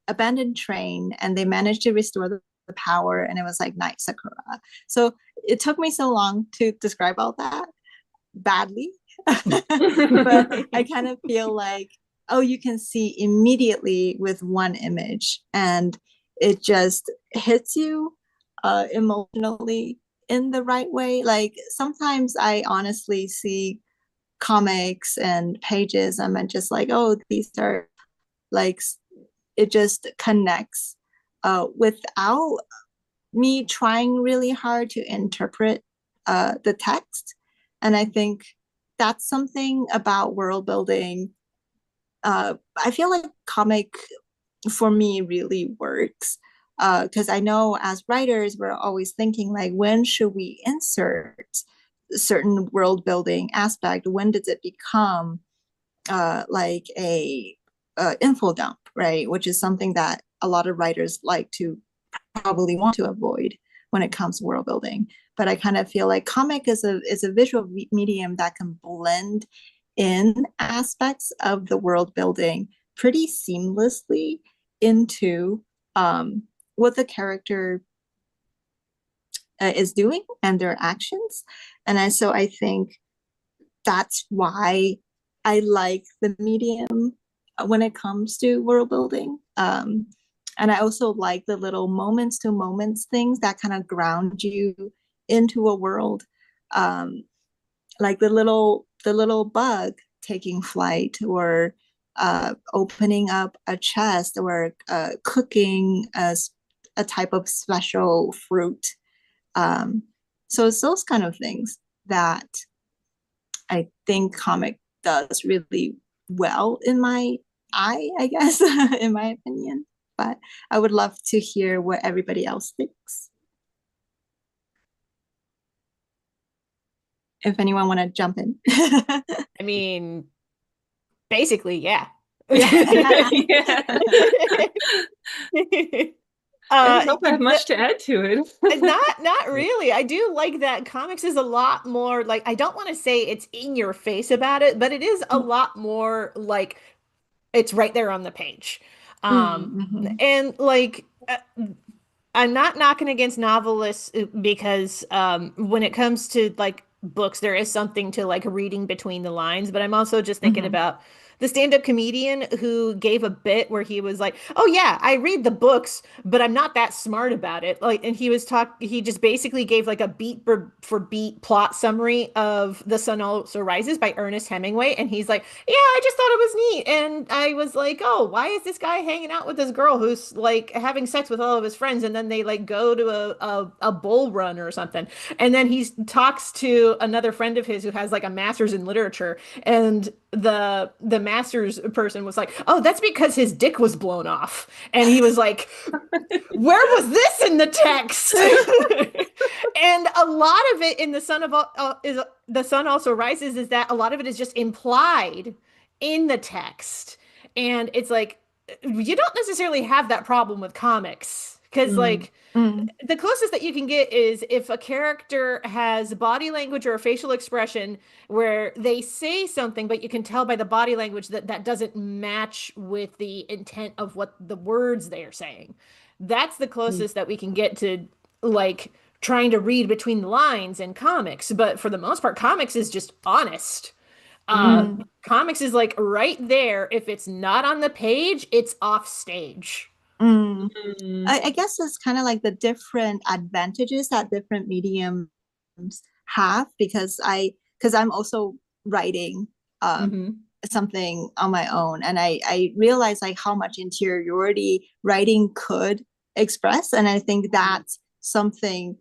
abandoned train, and they managed to restore the power, and it was like night sakura. So it took me so long to describe all that badly. But I kind of feel like, oh, you can see immediately with one image, and it just hits you emotionally in the right way. Like sometimes I honestly see comics and pages, and I'm just like, oh, these are like, it just connects without me trying really hard to interpret the text. And I think that's something about world building. I feel like comic for me really works, because I know as writers, we're always thinking like, when should we insert certain world building aspect? When does it become like a info dump, right? Which is something that a lot of writers like to probably want to avoid when it comes to world building. But I kind of feel like comic is a visual medium that can blend in aspects of the world building pretty seamlessly into what the character is doing and their actions. So I think that's why I like the medium when it comes to world building. And I also like the little moments to moments things that kind of ground you into a world. Like the little bug taking flight, or opening up a chest, or cooking a type of special fruit. So it's those kind of things that I think comic does really well in my eye, I guess, in my opinion. But I would love to hear what everybody else thinks. If anyone want to jump in. I mean, basically, yeah. Yeah. I don't have much to add to it. Not really. I do like that comics is a lot more like, I don't want to say it's in your face about it, but it is a lot more like it's right there on the page. And like I'm not knocking against novelists because when it comes to like books, there is something to like reading between the lines, but I'm also just thinking about the stand-up comedian who gave a bit where he was like, "Oh yeah, I read the books, but I'm not that smart about it." Like, and he just basically gave like a beat for beat plot summary of The Sun Also Rises by Ernest Hemingway, and he's like, "Yeah, I just thought it was neat." And I was like, "Oh, why is this guy hanging out with this girl who's like having sex with all of his friends, and then they like go to a bull run or something?" And then he talks to another friend of his who has like a master's in literature, and the master's person was like, "Oh, that's because his dick was blown off." And he was like, "Where was this in the text?" And a lot of it in The Sun Also Rises is that a lot of it is just implied in the text. And it's like you don't necessarily have that problem with comics because like the closest that you can get is if a character has body language or a facial expression where they say something, but you can tell by the body language that that doesn't match with the intent of what the words they are saying. That's the closest that we can get to like trying to read between the lines in comics. But for the most part, comics is just honest. Comics is like right there. If it's not on the page, it's off stage. I guess it's kind of like the different advantages that different mediums have, because I'm also writing something on my own, and I realize like how much interiority writing could express, and I think that's something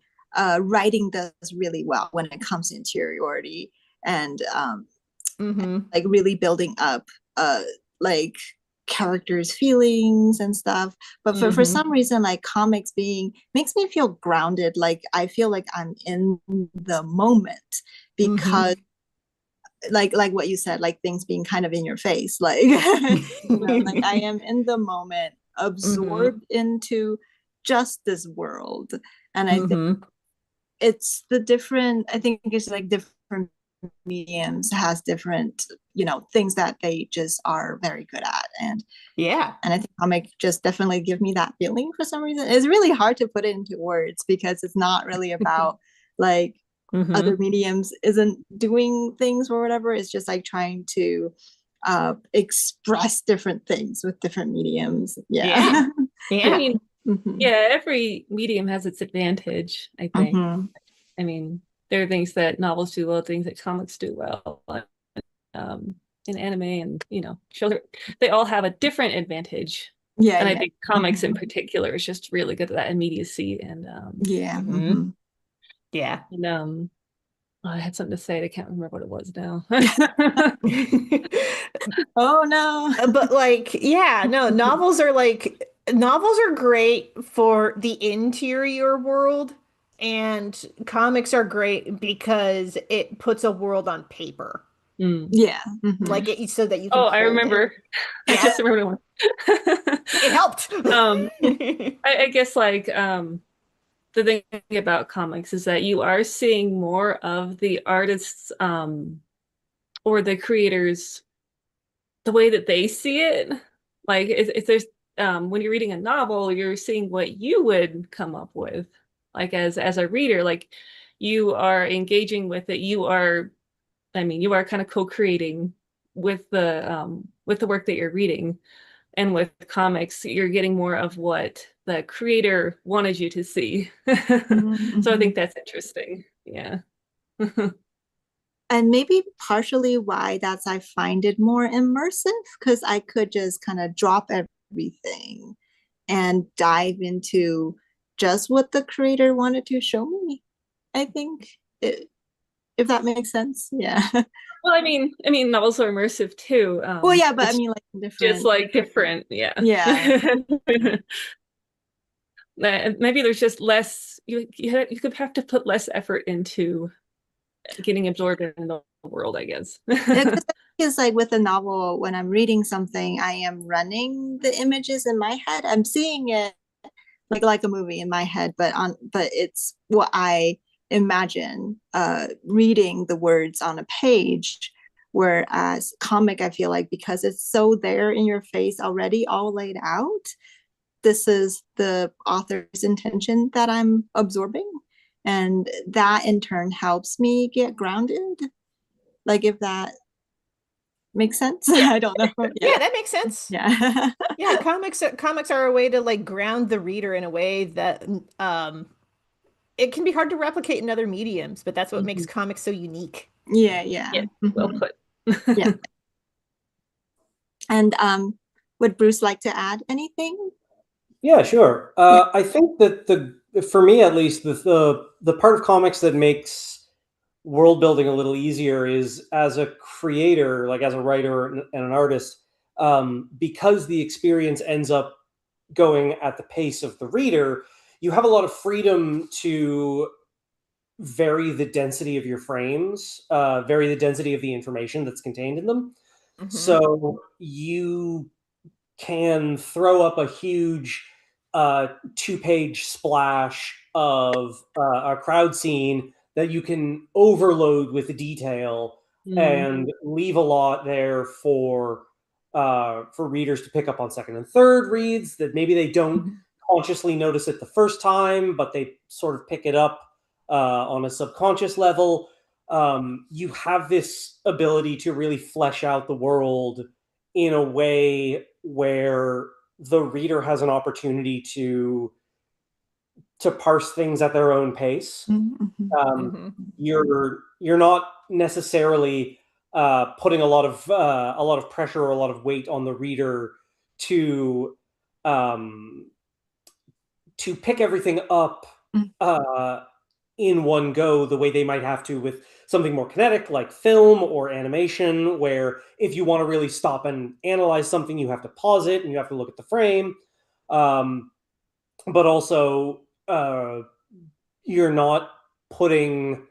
writing does really well when it comes to interiority, and like really building up like characters' feelings and stuff. But for some reason, like comics being makes me feel grounded. Like I feel like I'm in the moment, because like what you said, like things being kind of in your face, like like I am in the moment, absorbed into just this world. And I think it's the different, I think it's like different mediums has different things that they just are very good at, and I think comic just definitely give me that feeling for some reason. It's really hard to put it into words because it's not really about like other mediums isn't doing things or whatever. It's just like trying to express different things with different mediums. I mean, every medium has its advantage, I think. I mean, there are things that novels do well, things that comics do well, in anime, and shows, they all have a different advantage. And I think comics in particular is just really good at that immediacy, and and I had something to say, I can't remember what it was now. Oh no. But like, no, novels are great for the interior world, and comics are great because it puts a world on paper. Like it so that you can I remember. I just remember one. It helped. I guess like the thing about comics is that you are seeing more of the artists or the creators, the way that they see it. Like if there's when you're reading a novel, you're seeing what you would come up with, like as a reader, like you are engaging with it. You are kind of co-creating with the work that you're reading. And with comics, you're getting more of what the creator wanted you to see. So I think that's interesting. Yeah. And maybe partially why that's I find it more immersive, because I could just kind of drop everything and dive into just what the creator wanted to show me. I think if that makes sense. Yeah. Well, I mean, novels are immersive too. Well, yeah, but I it's mean, like just different. like different. Yeah. Yeah. Maybe there's just less. You could have to put less effort into getting absorbed in the world, I guess. It's like with a novel, when I'm reading something, I am running the images in my head. I'm seeing it like a movie in my head, but it's what I imagine reading the words on a page. Whereas comic, I feel like because it's so there in your face already, all laid out, this is the author's intention that I'm absorbing. And that in turn helps me get grounded. Like if that makes sense. I don't know. Yeah, that makes sense. Yeah. Yeah, comics are a way to like ground the reader in a way that it can be hard to replicate in other mediums, but that's what makes comics so unique. Yeah. Well put. Yeah. And would Bruce like to add anything? Yeah, sure. I think that for me at least, the part of comics that makes world building a little easier is as a creator, like as a writer and an artist, because the experience ends up going at the pace of the reader, you have a lot of freedom to vary the density of your frames, vary the density of the information that's contained in them. So you can throw up a huge 2-page splash of a crowd scene that you can overload with detail and leave a lot there for readers to pick up on second and third reads that maybe they don't consciously notice it the first time, but they sort of pick it up on a subconscious level. You have this ability to really flesh out the world in a way where the reader has an opportunity to parse things at their own pace. You're not necessarily putting a lot of pressure or a lot of weight on the reader to pick everything up in one go the way they might have to with something more kinetic like film or animation, where if you want to really stop and analyze something, you have to pause it and you have to look at the frame. But also, you're not putting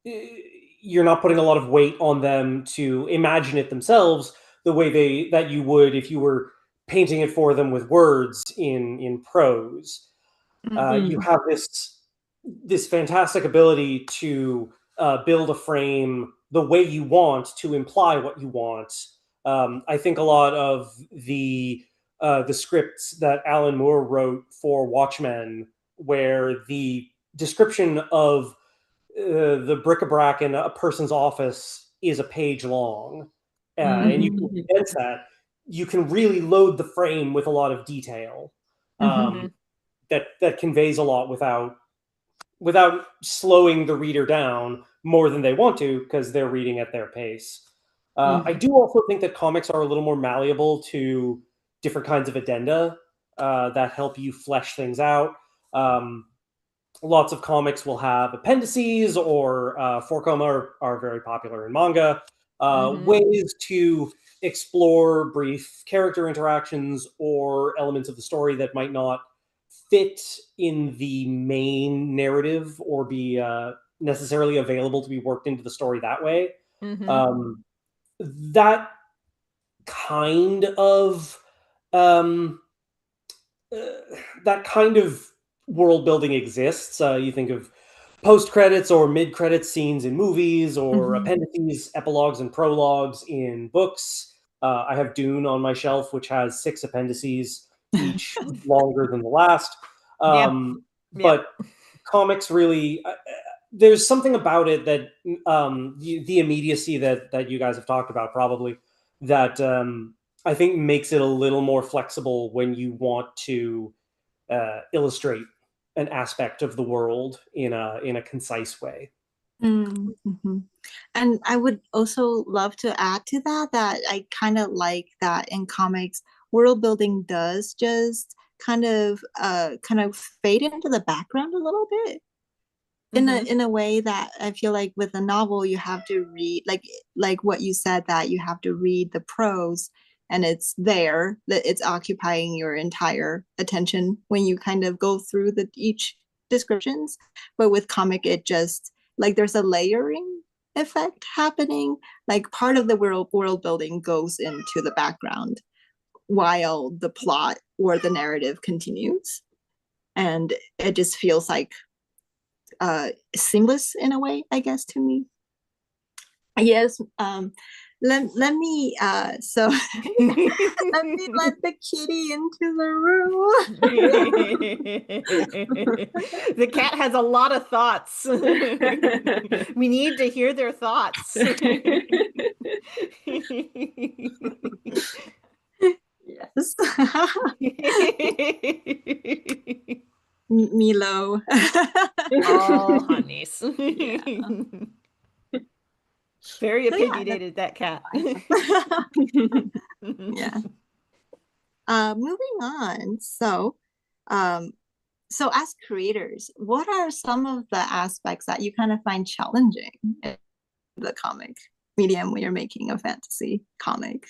you're not putting a lot of weight on them to imagine it themselves the way that you would if you were painting it for them with words in prose. You have this fantastic ability to build a frame the way you want to imply what you want. I think a lot of the scripts that Alan Moore wrote for Watchmen, where the description of the bric-a-brac in a person's office is a page long, and you can condense that. You can really load the frame with a lot of detail that conveys a lot without slowing the reader down more than they want to because they're reading at their pace. I do also think that comics are a little more malleable to different kinds of addenda that help you flesh things out. Lots of comics will have appendices, or forecoma are very popular in manga. Ways to explore brief character interactions or elements of the story that might not fit in the main narrative or be necessarily available to be worked into the story that way. That kind of world building exists. You think of post credits or mid credits scenes in movies, or appendices, epilogues, and prologues in books. I have Dune on my shelf, which has 6 appendices, each longer than the last. But comics really, there's something about it that the immediacy that you guys have talked about probably that I think makes it a little more flexible when you want to illustrate an aspect of the world in a concise way. Mm-hmm. And I would also love to add to that I kind of like that in comics, world building does just kind of fade into the background a little bit in a way that I feel like with a novel you have to read like what you said, that you have to read the prose and it's there, that it's occupying your entire attention when you kind of go through the each descriptions. But with comic, it just like there's a layering effect happening. Like part of the world building goes into the background while the plot or the narrative continues, and it just feels like seamless in a way, I guess, to me. Yes. Let me so let me let the kitty into the room. The cat has a lot of thoughts. We need to hear their thoughts. Yes. Milo. Oh, honeys. Yeah. Very So, yeah, opinionated, that cat. Yeah. Moving on. So as creators, what are some of the aspects that you kind of find challenging in the comic medium when you're making a fantasy comic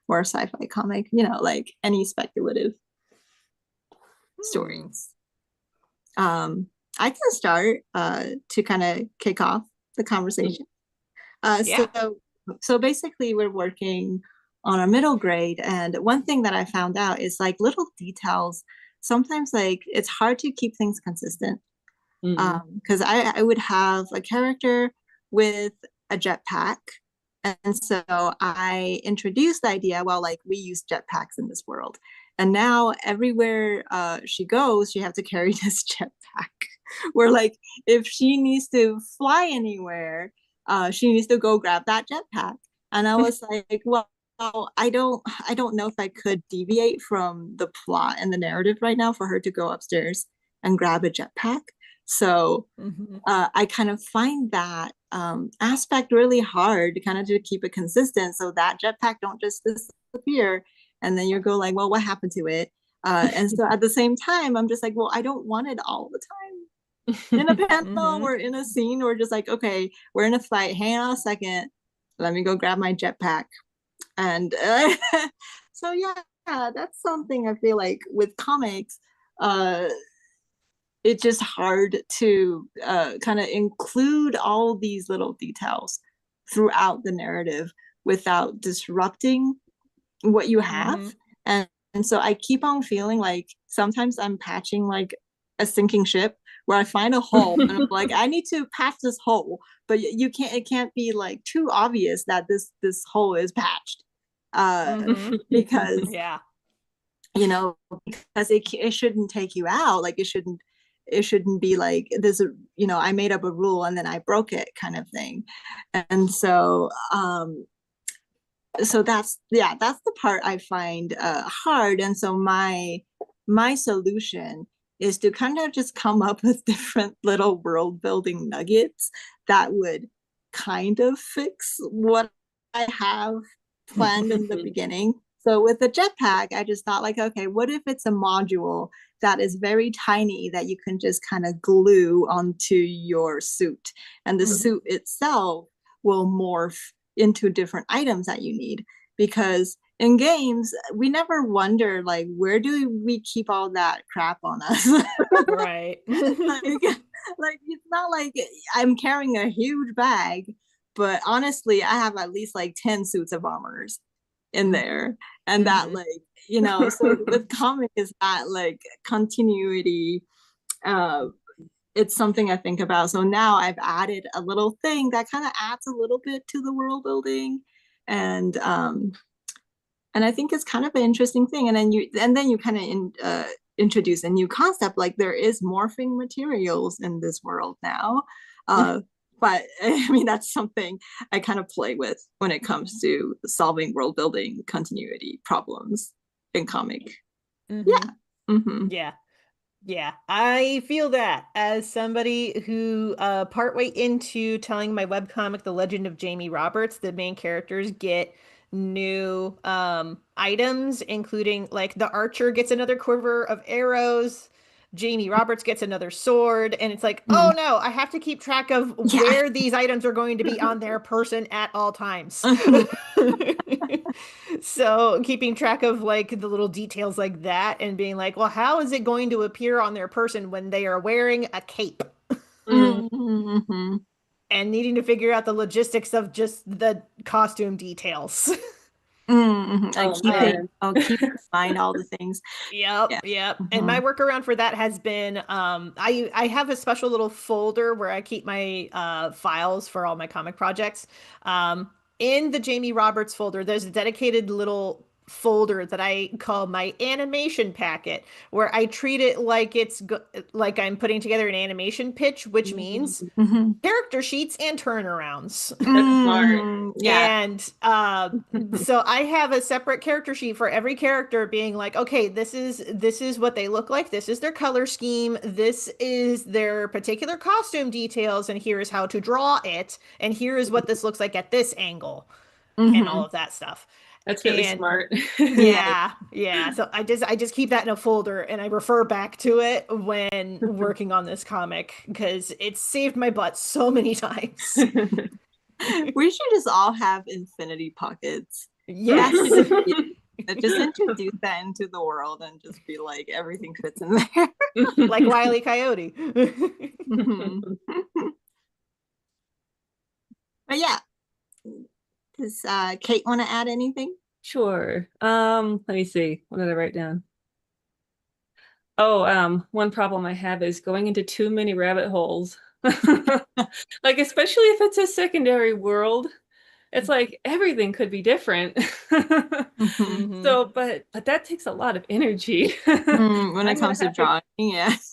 or a sci-fi comic? You know, like any speculative stories. I can start to kind of kick off the conversation. Yeah. So basically we're working on our middle grade, and one thing that I found out is like little details. Sometimes like it's hard to keep things consistent. Because I would have a character with a jetpack, and so I introduced the idea, well, like we use jetpacks in this world, and now everywhere she goes, she has to carry this jetpack. Where like if she needs to fly anywhere, she needs to go grab that jetpack. And I was like, well, I don't know if I could deviate from the plot and the narrative right now for her to go upstairs and grab a jetpack. So I kind of find that aspect really hard to kind of to keep it consistent, so that jetpack don't just disappear and then you go like, well, what happened to it? And so at the same time, I'm just like, well, I don't want it all the time. In a panel or in a scene, we're just like, okay, we're in a fight. Hang on a second. Let me go grab my jetpack. And so, yeah, that's something I feel like with comics, it's just hard to kind of include all these little details throughout the narrative without disrupting what you have. And so I keep on feeling like sometimes I'm patching like a sinking ship where I find a hole and I'm like, I need to patch this hole, but you can't, it can't be like too obvious that this hole is patched. Because yeah, you know, because it shouldn't take you out. Like it shouldn't be like this, you know, I made up a rule and then I broke it kind of thing. And so so that's the part I find hard. And so my solution is to kind of just come up with different little world building nuggets that would kind of fix what I have planned in the beginning. So with the jetpack, I just thought like, okay, what if it's a module that is very tiny that you can just kind of glue onto your suit, and the suit itself will morph into different items that you need? Because in games, we never wonder like, where do we keep all that crap on us? right. Like it's not like I'm carrying a huge bag, but honestly, I have at least like 10 suits of armors in there. And that like, you know, so with comic is that like continuity, it's something I think about. So now I've added a little thing that kind of adds a little bit to the world building. And I think it's kind of an interesting thing. And then you kind of introduce a new concept, like there is morphing materials in this world now. But I mean, that's something I kind of play with when it comes to solving world building continuity problems in comic. Yeah. Yeah. Yeah, I feel that as somebody who partway into telling my webcomic The Legend of Jamie Roberts, the main characters get new items, including like the archer gets another quiver of arrows, Jamie Roberts gets another sword, and it's like, oh no, I have to keep track of where these items are going to be on their person at all times. So keeping track of like the little details like that and being like, well, how is it going to appear on their person when they are wearing a cape? And needing to figure out the logistics of just the costume details. I'll keep in mind all the things. Yep. And my workaround for that has been I have a special little folder where I keep my files for all my comic projects. In the Jamie Roberts folder, there's a dedicated little folder that I call my animation packet, where I treat it like like I'm putting together an animation pitch, which means character sheets and turnarounds. That's smart. And so I have a separate character sheet for every character being like, okay, this is what they look like, this is their color scheme, this is their particular costume details, and here is how to draw it, and here is what this looks like at this angle, and all of that stuff. That's really smart. Yeah. So I just keep that in a folder and I refer back to it when working on this comic because it's saved my butt so many times. We should just all have infinity pockets. Yes. Just introduce that into the world and just be like, everything fits in there. Like Wile E. Coyote. But yeah. Does Kate want to add anything? Sure. Let me see. What did I write down? Oh, one problem I have is going into too many rabbit holes. Like, especially if it's a secondary world, it's like everything could be different. So, but that takes a lot of energy when it comes to drawing.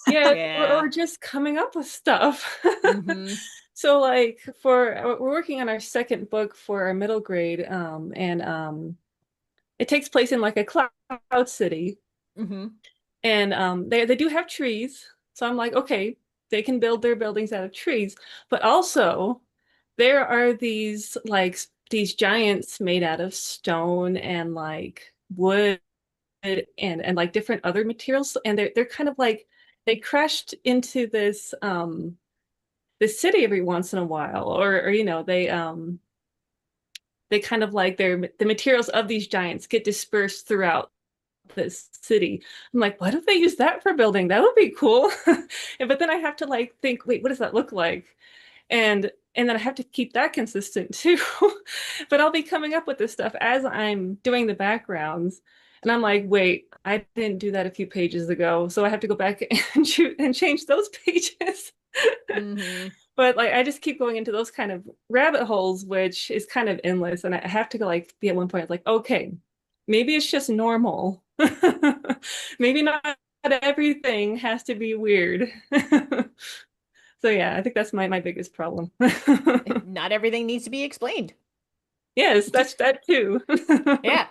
Or just coming up with stuff. So like we're working on our second book for our middle grade, and it takes place in like a cloud city. And they do have trees. So I'm like, okay, they can build their buildings out of trees, but also there are these giants made out of stone and like wood and like different other materials, and they're kind of like they crashed into this city every once in a while, or you know, they kind of like the materials of these giants get dispersed throughout this city. I'm like, why don't they use that for building? That would be cool. But then I have to like think, wait, what does that look like? And then I have to keep that consistent too. But I'll be coming up with this stuff as I'm doing the backgrounds. And I'm like, wait, I didn't do that a few pages ago. So I have to go back and change those pages. But like I just keep going into those kind of rabbit holes, which is kind of endless. And I have to go like be at one point like, okay, maybe it's just normal. Maybe not everything has to be weird. So yeah, I think that's my biggest problem. Not everything needs to be explained. Yes, that's that too. Yeah.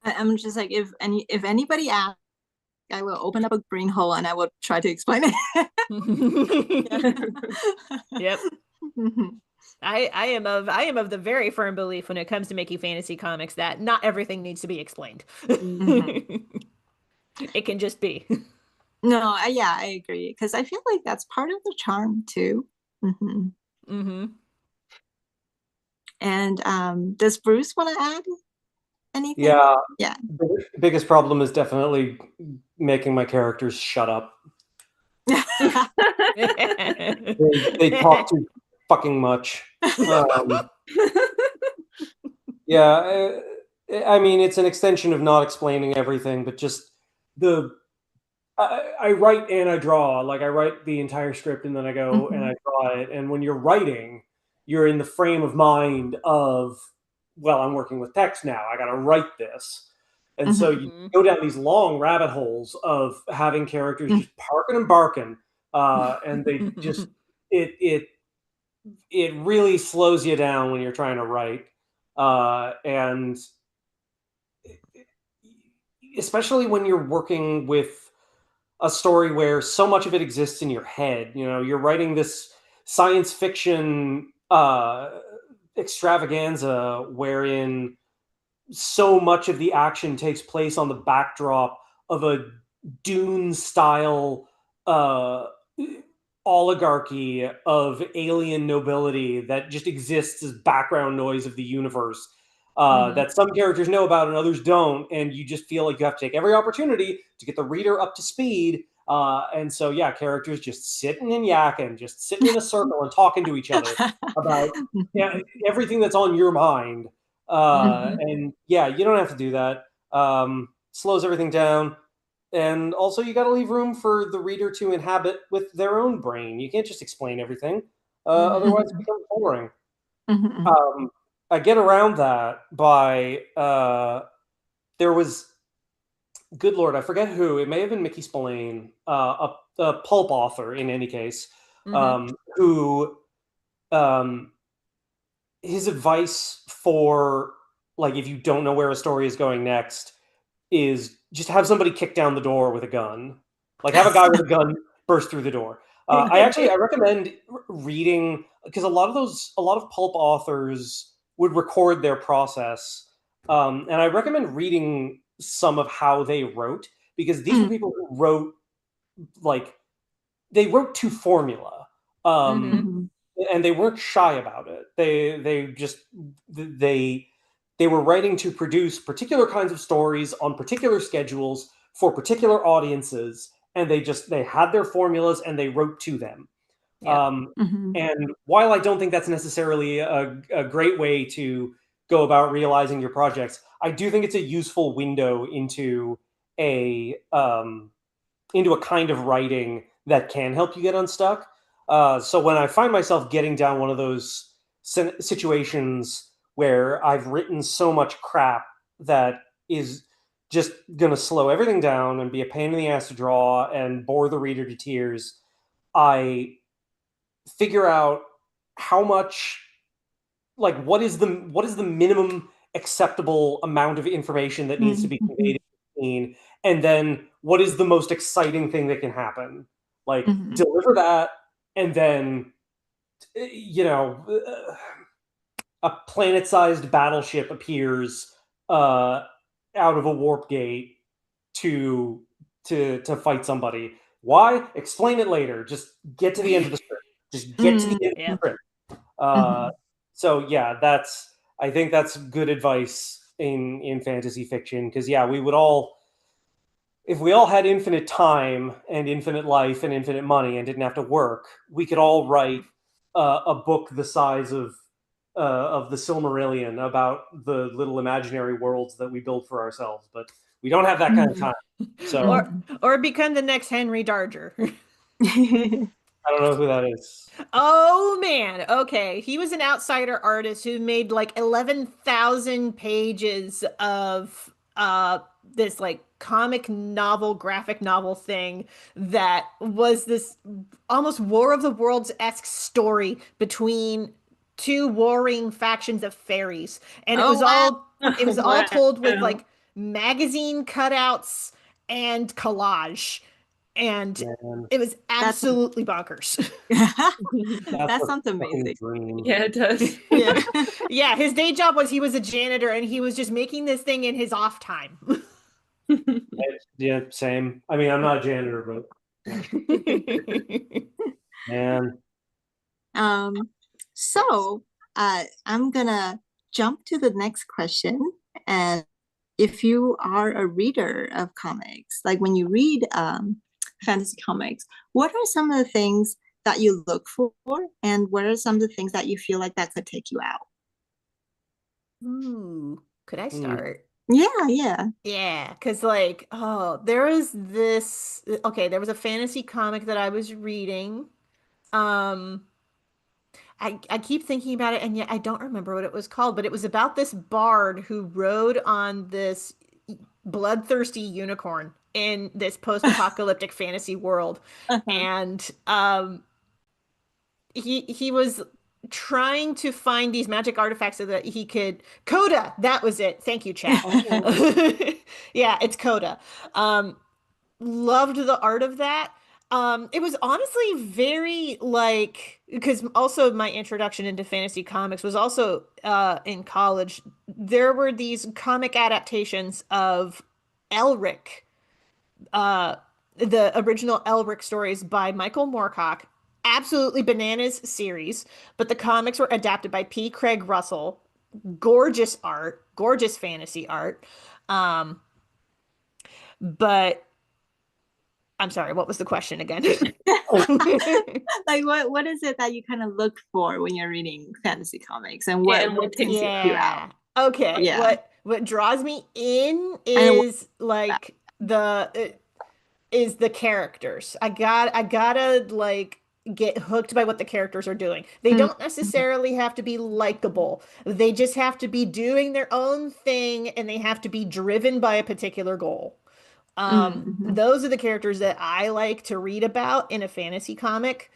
I'm just like, if anybody asks, I will open up a green hole and I will try to explain it. Yep. I am of the very firm belief when it comes to making fantasy comics that not everything needs to be explained. It can just be. No, yeah, I agree, because I feel like that's part of the charm too. And does Bruce want to add anything? Yeah. Yeah. The biggest problem is definitely making my characters shut up. They talk too fucking much. Yeah, I mean, it's an extension of not explaining everything, but just I write and I draw. Like I write the entire script and then I go and I draw it. And when you're writing, you're in the frame of mind of, well, I'm working with text now. I got to write this. And so you go down these long rabbit holes of having characters just parking and barking and they just it it really slows you down when you're trying to write, and especially when you're working with a story where so much of it exists in your head. You know, you're writing this science fiction extravaganza wherein so much of the action takes place on the backdrop of a Dune style uh, oligarchy of alien nobility that just exists as background noise of the universe, that some characters know about and others don't, and you just feel like you have to take every opportunity to get the reader up to speed. And so, yeah, characters just sitting and yakking, just sitting in a circle and talking to each other about, yeah, everything that's on your mind. And yeah, you don't have to do that. Slows everything down. And also, you got to leave room for the reader to inhabit with their own brain. You can't just explain everything, otherwise it becomes boring. I get around that by there was, good lord, I forget who. It may have been Mickey Spillane, a pulp author in any case, who his advice for, like, if you don't know where a story is going next, is just have somebody kick down the door with a gun. Like, have a guy with a gun burst through the door. I recommend reading, because a lot of pulp authors would record their process, and I recommend reading some of how they wrote, because these were people who wrote, like, they wrote to formula. And they weren't shy about it. They were writing to produce particular kinds of stories on particular schedules for particular audiences, and they had their formulas and they wrote to them. And while I don't think that's necessarily a great way to go about realizing your projects, I do think it's a useful window into a kind of writing that can help you get unstuck. So when I find myself getting down one of those situations where I've written so much crap that is just going to slow everything down and be a pain in the ass to draw and bore the reader to tears, I figure out how much, like, what is the minimum acceptable amount of information that needs to be conveyed in the scene, and then what is the most exciting thing that can happen. Like, deliver that, and then, a planet-sized battleship appears out of a warp gate to fight somebody. Why? Explain it later. Just get to the end of the script. Just get to the end of the script. So yeah, I think that's good advice in fantasy fiction, because yeah, we would all, if we all had infinite time and infinite life and infinite money and didn't have to work, we could all write a book the size of the Silmarillion about the little imaginary worlds that we build for ourselves. But we don't have that kind of time. So or become the next Henry Darger. I don't know who that is. Oh man, okay. He was an outsider artist who made like 11,000 pages of this like comic novel, graphic novel thing that was this almost War of the Worlds-esque story between two warring factions of fairies. And it was all told with like magazine cutouts and collage. And it was absolutely bonkers. That sounds amazing. Yeah, it does. Yeah. Yeah, his day job was he was a janitor and he was just making this thing in his off time. Yeah, same. I mean, I'm not a janitor, but man. So I'm gonna jump to the next question. And if you are a reader of comics, like when you read fantasy comics, what are some of the things that you look for, and what are some of the things that you feel like that could take you out? Ooh, could I start? Yeah. Yeah, because like, there was a fantasy comic that I was reading. I keep thinking about it, and yet I don't remember what it was called, but it was about this bard who rode on this bloodthirsty unicorn. in this post-apocalyptic fantasy world. And he was trying to find these magic artifacts so that he could Coda, that was it. Thank you, chat. Yeah, it's Coda. Loved the art of that. It was honestly very like because also my introduction into fantasy comics was also in college. There were these comic adaptations of Elric, uh, the original Elric stories by Michael Moorcock. Absolutely bananas series, but the comics were adapted by P. Craig Russell. Gorgeous art, gorgeous fantasy art. Um, but I'm sorry, what was the question again? Like what is it that you kind of look for when you're reading fantasy comics, and what takes you out? Yeah. Okay. Yeah. What draws me in And is like the characters. I gotta like get hooked by what the characters are doing. They don't necessarily have to be likable. They just have to be doing their own thing and they have to be driven by a particular goal. Those are the characters that I like to read about in a fantasy comic.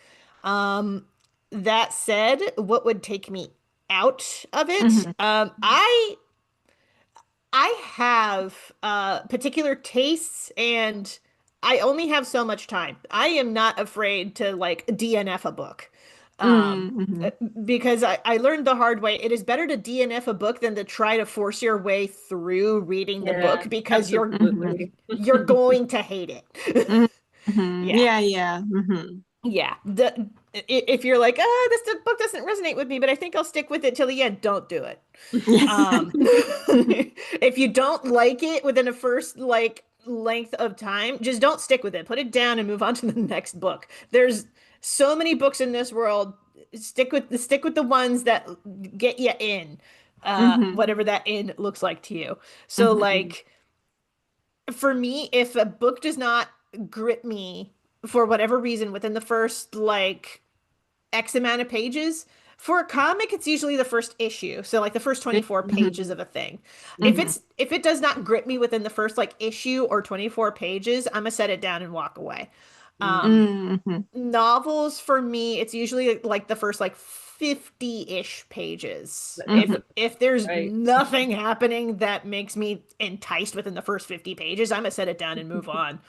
Um, that said, what would take me out of it? I have particular tastes and I only have so much time. I am not afraid to like DNF a book. Uh, because I learned the hard way. It is better to DNF a book than to try to force your way through reading the book because you're going to hate it. Yeah. Yeah. Yeah. If you're like, this book doesn't resonate with me, but I think I'll stick with it till the end, don't do it. If you don't like it within the first like length of time, just don't stick with it. Put it down and move on to the next book. There's so many books in this world. Stick with the ones that get you in, whatever that in looks like to you. So like for me, if a book does not grip me for whatever reason within the first like X amount of pages. For a comic, it's usually the first issue. So like the first 24 pages of a thing. If it does not grip me within the first like issue or 24 pages, I'm gonna set it down and walk away. Novels for me, it's usually like the first like 50-ish pages. If there's nothing happening that makes me enticed within the first 50 pages, I'm gonna set it down and move on.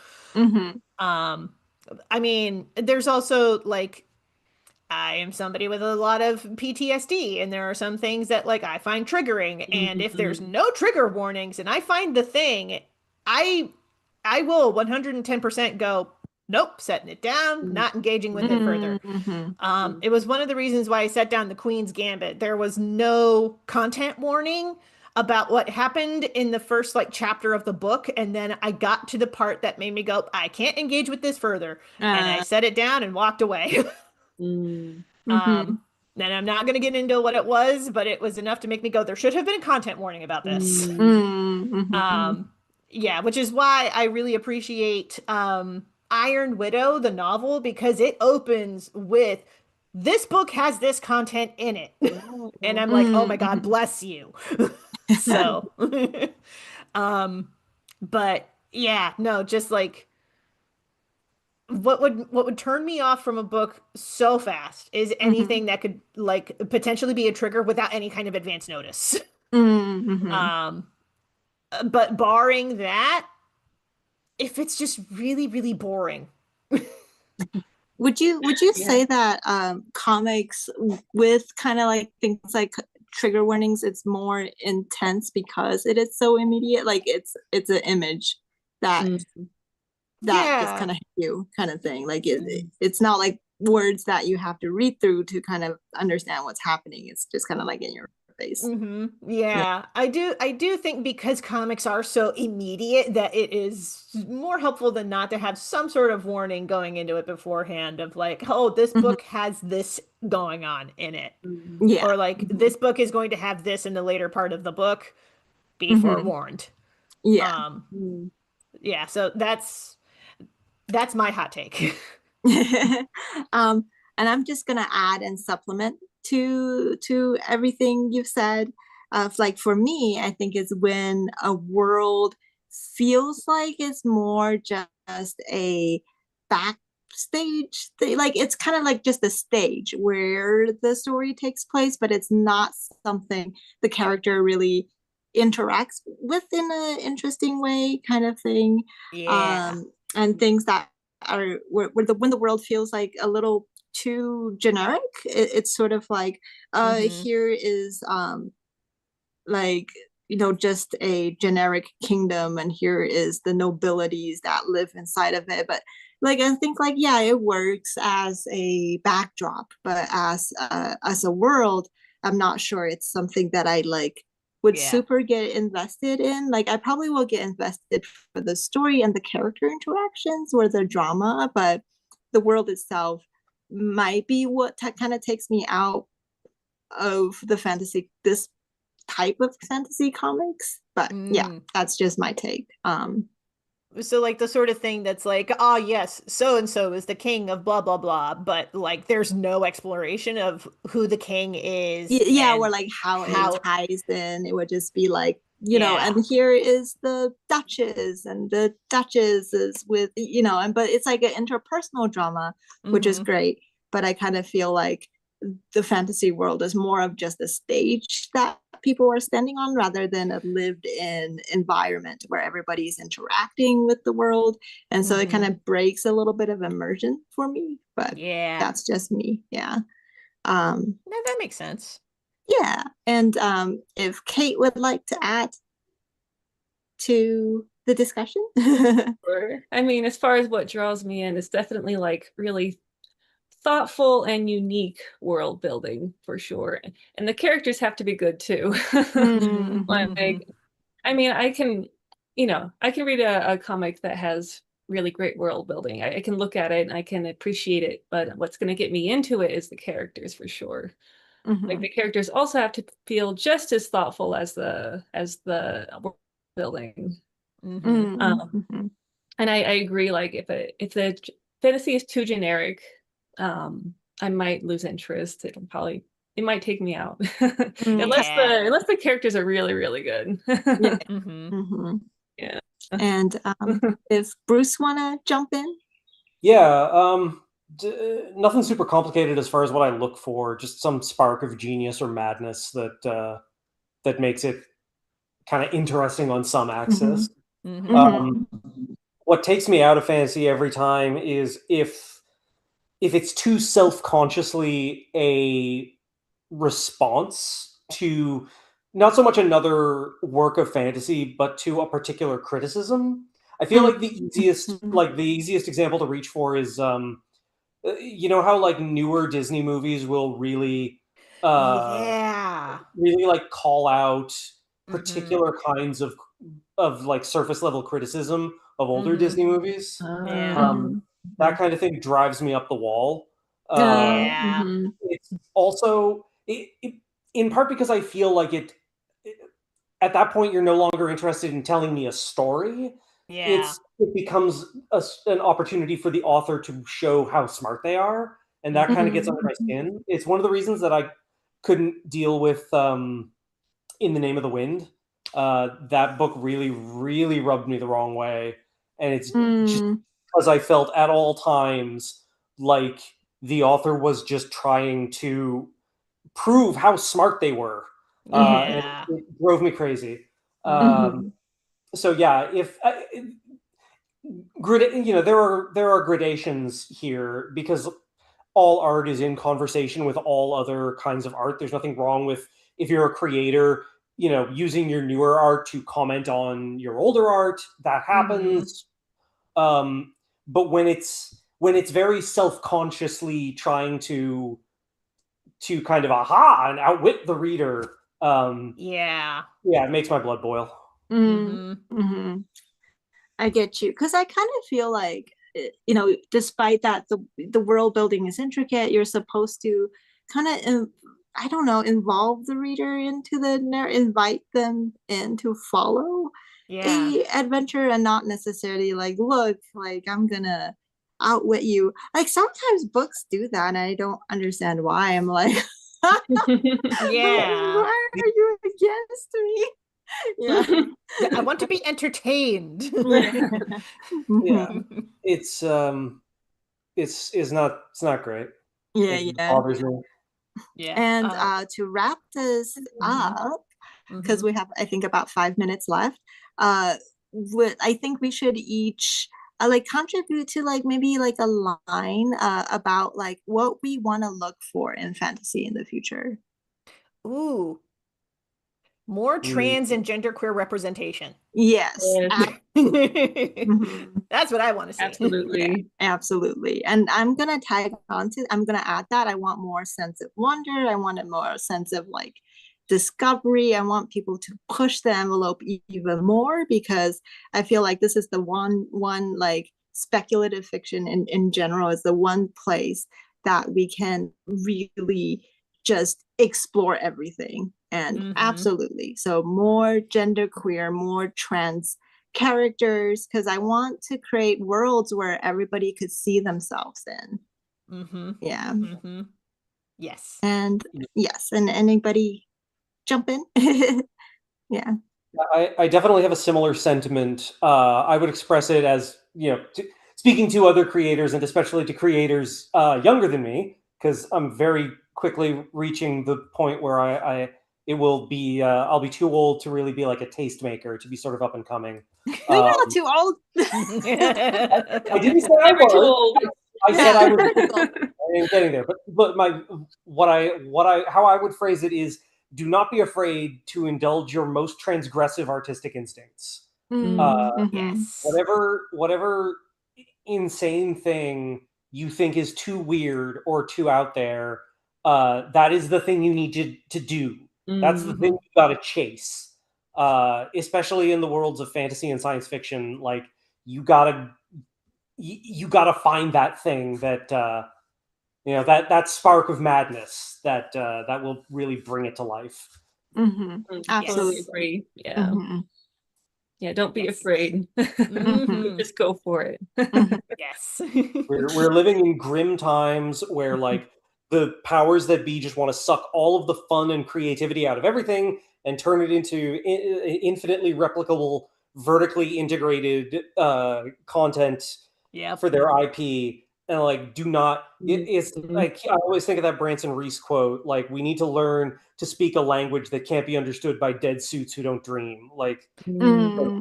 I mean, there's also like I am somebody with a lot of PTSD, and there are some things that like I find triggering. And if there's no trigger warnings and I find the thing, I will 110% go, nope, setting it down, not engaging with it further. It was one of the reasons why I set down the Queen's Gambit. There was no content warning about what happened in the first like chapter of the book, and then I got to the part that made me go, I can't engage with this further, and I set it down and walked away. And I'm not going to get into what it was, but it was enough to make me go, there should have been a content warning about this. Yeah, which is why I really appreciate Iron Widow, the novel, because it opens with this book has this content in it. And I'm like, oh my God, bless you. So, but yeah, no, just like what would turn me off from a book so fast is anything that could like potentially be a trigger without any kind of advance notice. But barring that, if it's just really, really boring. Would you say that comics with kind of like things like trigger warnings, it's more intense because it is so immediate? Like it's an image that just kind of hit you, kind of thing. Like it's not like words that you have to read through to kind of understand what's happening. It's just kind of like in your face. Yeah, I do think because comics are so immediate that it is more helpful than not to have some sort of warning going into it beforehand of like, oh, this book has this going on in it. Or like this book is going to have this in the later part of the book. Be forewarned. Yeah. Yeah, so that's my hot take. And I'm just gonna add and supplement to everything you've said. Of like for me, I think is when a world feels like it's more just a backstage thing. Like it's kind of like just a stage where the story takes place, but it's not something the character really interacts with in an interesting way, kind of thing. Yeah. And things that are when the world feels like a little too generic, it's sort of like here is like just a generic kingdom, and here is the nobilities that live inside of it. But like I think like yeah, it works as a backdrop, but as a world, I'm not sure it's something that I like would Yeah. super get invested in. Like I probably will get invested for the story and the character interactions or the drama, but the world itself might be what kind of takes me out of the fantasy, this type of fantasy comics. But yeah, that's just my take. So like the sort of thing that's like, oh yes, so and so is the king of blah blah blah, but like there's no exploration of who the king is Yeah, or and like how it how ties in. It would just be like, yeah. and here is the Duchess, and the Duchess is with, and but it's like an interpersonal drama, which is great. But I kind of feel like the fantasy world is more of just a stage that people are standing on rather than a lived in environment where everybody's interacting with the world. And so it kind of breaks a little bit of immersion for me, but Yeah. that's just me. Yeah. No, that makes sense. Yeah. And if Kate would like to add to the discussion. Sure. I mean, as far as what draws me in, it's definitely like really thoughtful and unique world building for sure. And the characters have to be good too. Like, I mean, I can read a comic that has really great world building. I can look at it and I can appreciate it, but what's going to get me into it is the characters for sure. Like the characters also have to feel just as thoughtful as the world building. And I agree. Like if the fantasy is too generic, I might lose interest. It might take me out unless the characters are really really good. Yeah. Yeah. And if Bruce wanna jump in. Yeah, nothing super complicated as far as what I look for. Just some spark of genius or madness that makes it kind of interesting on some axis. What takes me out of fantasy every time is if it's too self-consciously a response to not so much another work of fantasy, but to a particular criticism. I feel like the easiest example to reach for is you know how like newer Disney movies will really really like call out particular kinds of like surface level criticism of older Disney movies. That kind of thing drives me up the wall. It's also in part because I feel like at that point you're no longer interested in telling me a story. Yeah. It becomes an opportunity for the author to show how smart they are, and that kind of gets under my skin. It's one of the reasons that I couldn't deal with In the Name of the Wind. That book really, really rubbed me the wrong way, and it's just because I felt at all times like the author was just trying to prove how smart they were. It drove me crazy. So yeah, if there are gradations here because all art is in conversation with all other kinds of art. There's nothing wrong with if you're a creator, using your newer art to comment on your older art. That happens. But when it's very self-consciously trying to kind of and outwit the reader, it makes my blood boil. I get you, because I kind of feel like despite that the world building is intricate, you're supposed to kind of I don't know, involve the reader into the invite them in to follow a adventure, and not necessarily like, look, like I'm gonna outwit you. Like sometimes books do that and I don't understand why. I'm like, why are you against me? Yeah. I want to be entertained. Yeah. Yeah. Mhm. It's not great. Yeah, It yeah. bothers me. Yeah. And to wrap this up, because we have, I think, about 5 minutes left, I think we should each like contribute to like maybe like a line about like what we want to look for in fantasy in the future. Ooh, more trans and genderqueer representation. Yes. Yes. Mhm. That's what I want to see. Absolutely. Absolutely. And I'm gonna I'm gonna add that. I want more sense of wonder. I want a more sense of like discovery. I want people to push the envelope even more because I feel like this is the one like speculative fiction in general is the one place that we can really just explore everything. And absolutely. So more genderqueer, more trans characters, because I want to create worlds where everybody could see themselves in. Yeah. Yes. And yes, and anybody jump in? Yeah. I definitely have a similar sentiment. I would express it as, speaking to other creators and especially to creators younger than me, because I'm very quickly reaching the point where I'll be too old to really be like a tastemaker, to be sort of up and coming. You're not too old. I didn't say I Never too was. old. I said I was Vertical. getting there. But how I would phrase it is, do not be afraid to indulge your most transgressive artistic instincts. Yes. Whatever insane thing you think is too weird or too out there, that is the thing you need to do. That's the thing you gotta chase. Especially in the worlds of fantasy and science fiction, like you gotta find that thing that that spark of madness that will really bring it to life. Totally Absolutely. agree. Yeah. Yeah, don't be afraid. Just go for it. Yes. We're living in grim times where like the powers that be just want to suck all of the fun and creativity out of everything and turn it into infinitely replicable, vertically integrated content for their IP. And like, do not. It's like I always think of that Branson Reese quote: like, we need to learn to speak a language that can't be understood by dead suits who don't dream. Like,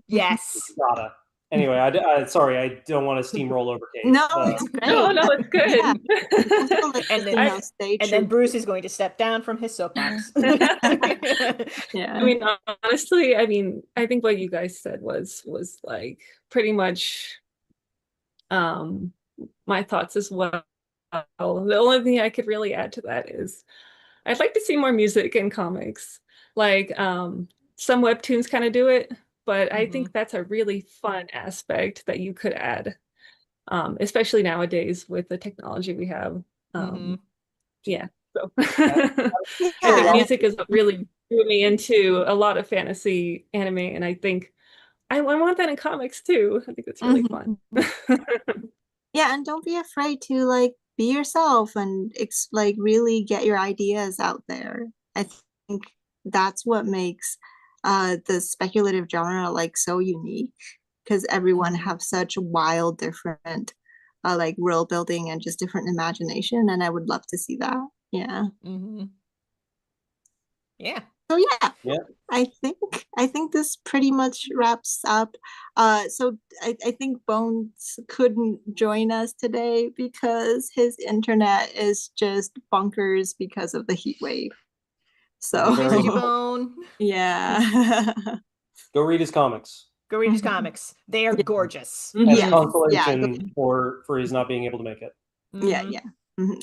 Yes. gotta. Anyway, sorry, I don't want to steamroll over Kate. No, it's great. No, it's good. Yeah. Also, like, And just, then, stay and true. then Bruce is going to step down from his soapbox. Yeah. I mean, honestly, I think what you guys said was like pretty much my thoughts as well. The only thing I could really add to that is I'd like to see more music in comics. Like some webtoons kind of do it, but I think that's a really fun aspect that you could add, especially nowadays with the technology we have. Yeah, so I think music is what really drew me into a lot of fantasy anime, and I think I want that in comics too. I think it's really fun. Yeah, and don't be afraid to like be yourself and like really get your ideas out there. I think that's what makes the speculative genre like so unique because everyone have such wild different like world building and just different imagination, and I would love to see that. Yeah. Yeah. So yeah. I think this pretty much wraps up. So I think Bones couldn't join us today because his internet is just bonkers because of the heat wave. So Miss you, Bone. yeah. Go read his comics. Go read his comics. They are gorgeous. As Yeah. consolation for his not being able to make it. Yeah,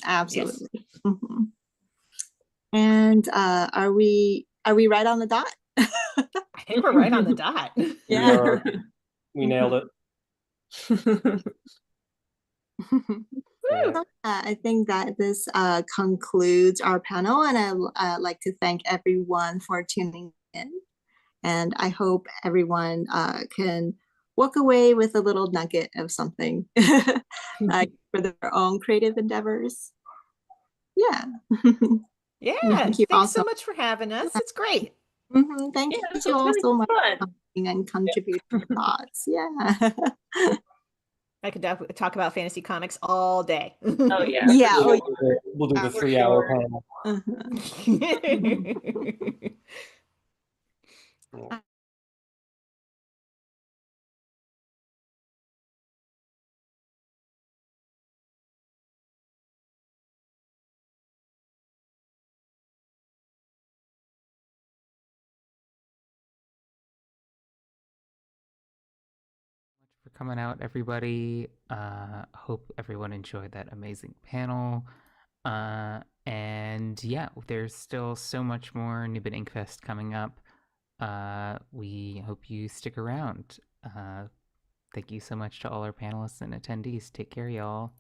absolutely. And are we right on the dot? I think we're right on the dot. Yeah. We nailed it. I think that this concludes our panel, and I'd like to thank everyone for tuning in. And I hope everyone can walk away with a little nugget of something for their own creative endeavors. Yeah. Yeah. Thank you Thanks so much for having us. It's great. Thank Yeah, so you it's all really so much fun. for coming and contributing your thoughts. Yeah. I could talk about fantasy comics all day. Oh yeah, Yeah. for Oh, sure. We'll do the For 3 hour sure. panel. uh-huh. Yeah. For coming out, everybody. Hope everyone enjoyed that amazing panel. And yeah, there's still so much more Newbin Inkfest coming up. We hope you stick around. Thank you so much to all our panelists and attendees. Take care, y'all.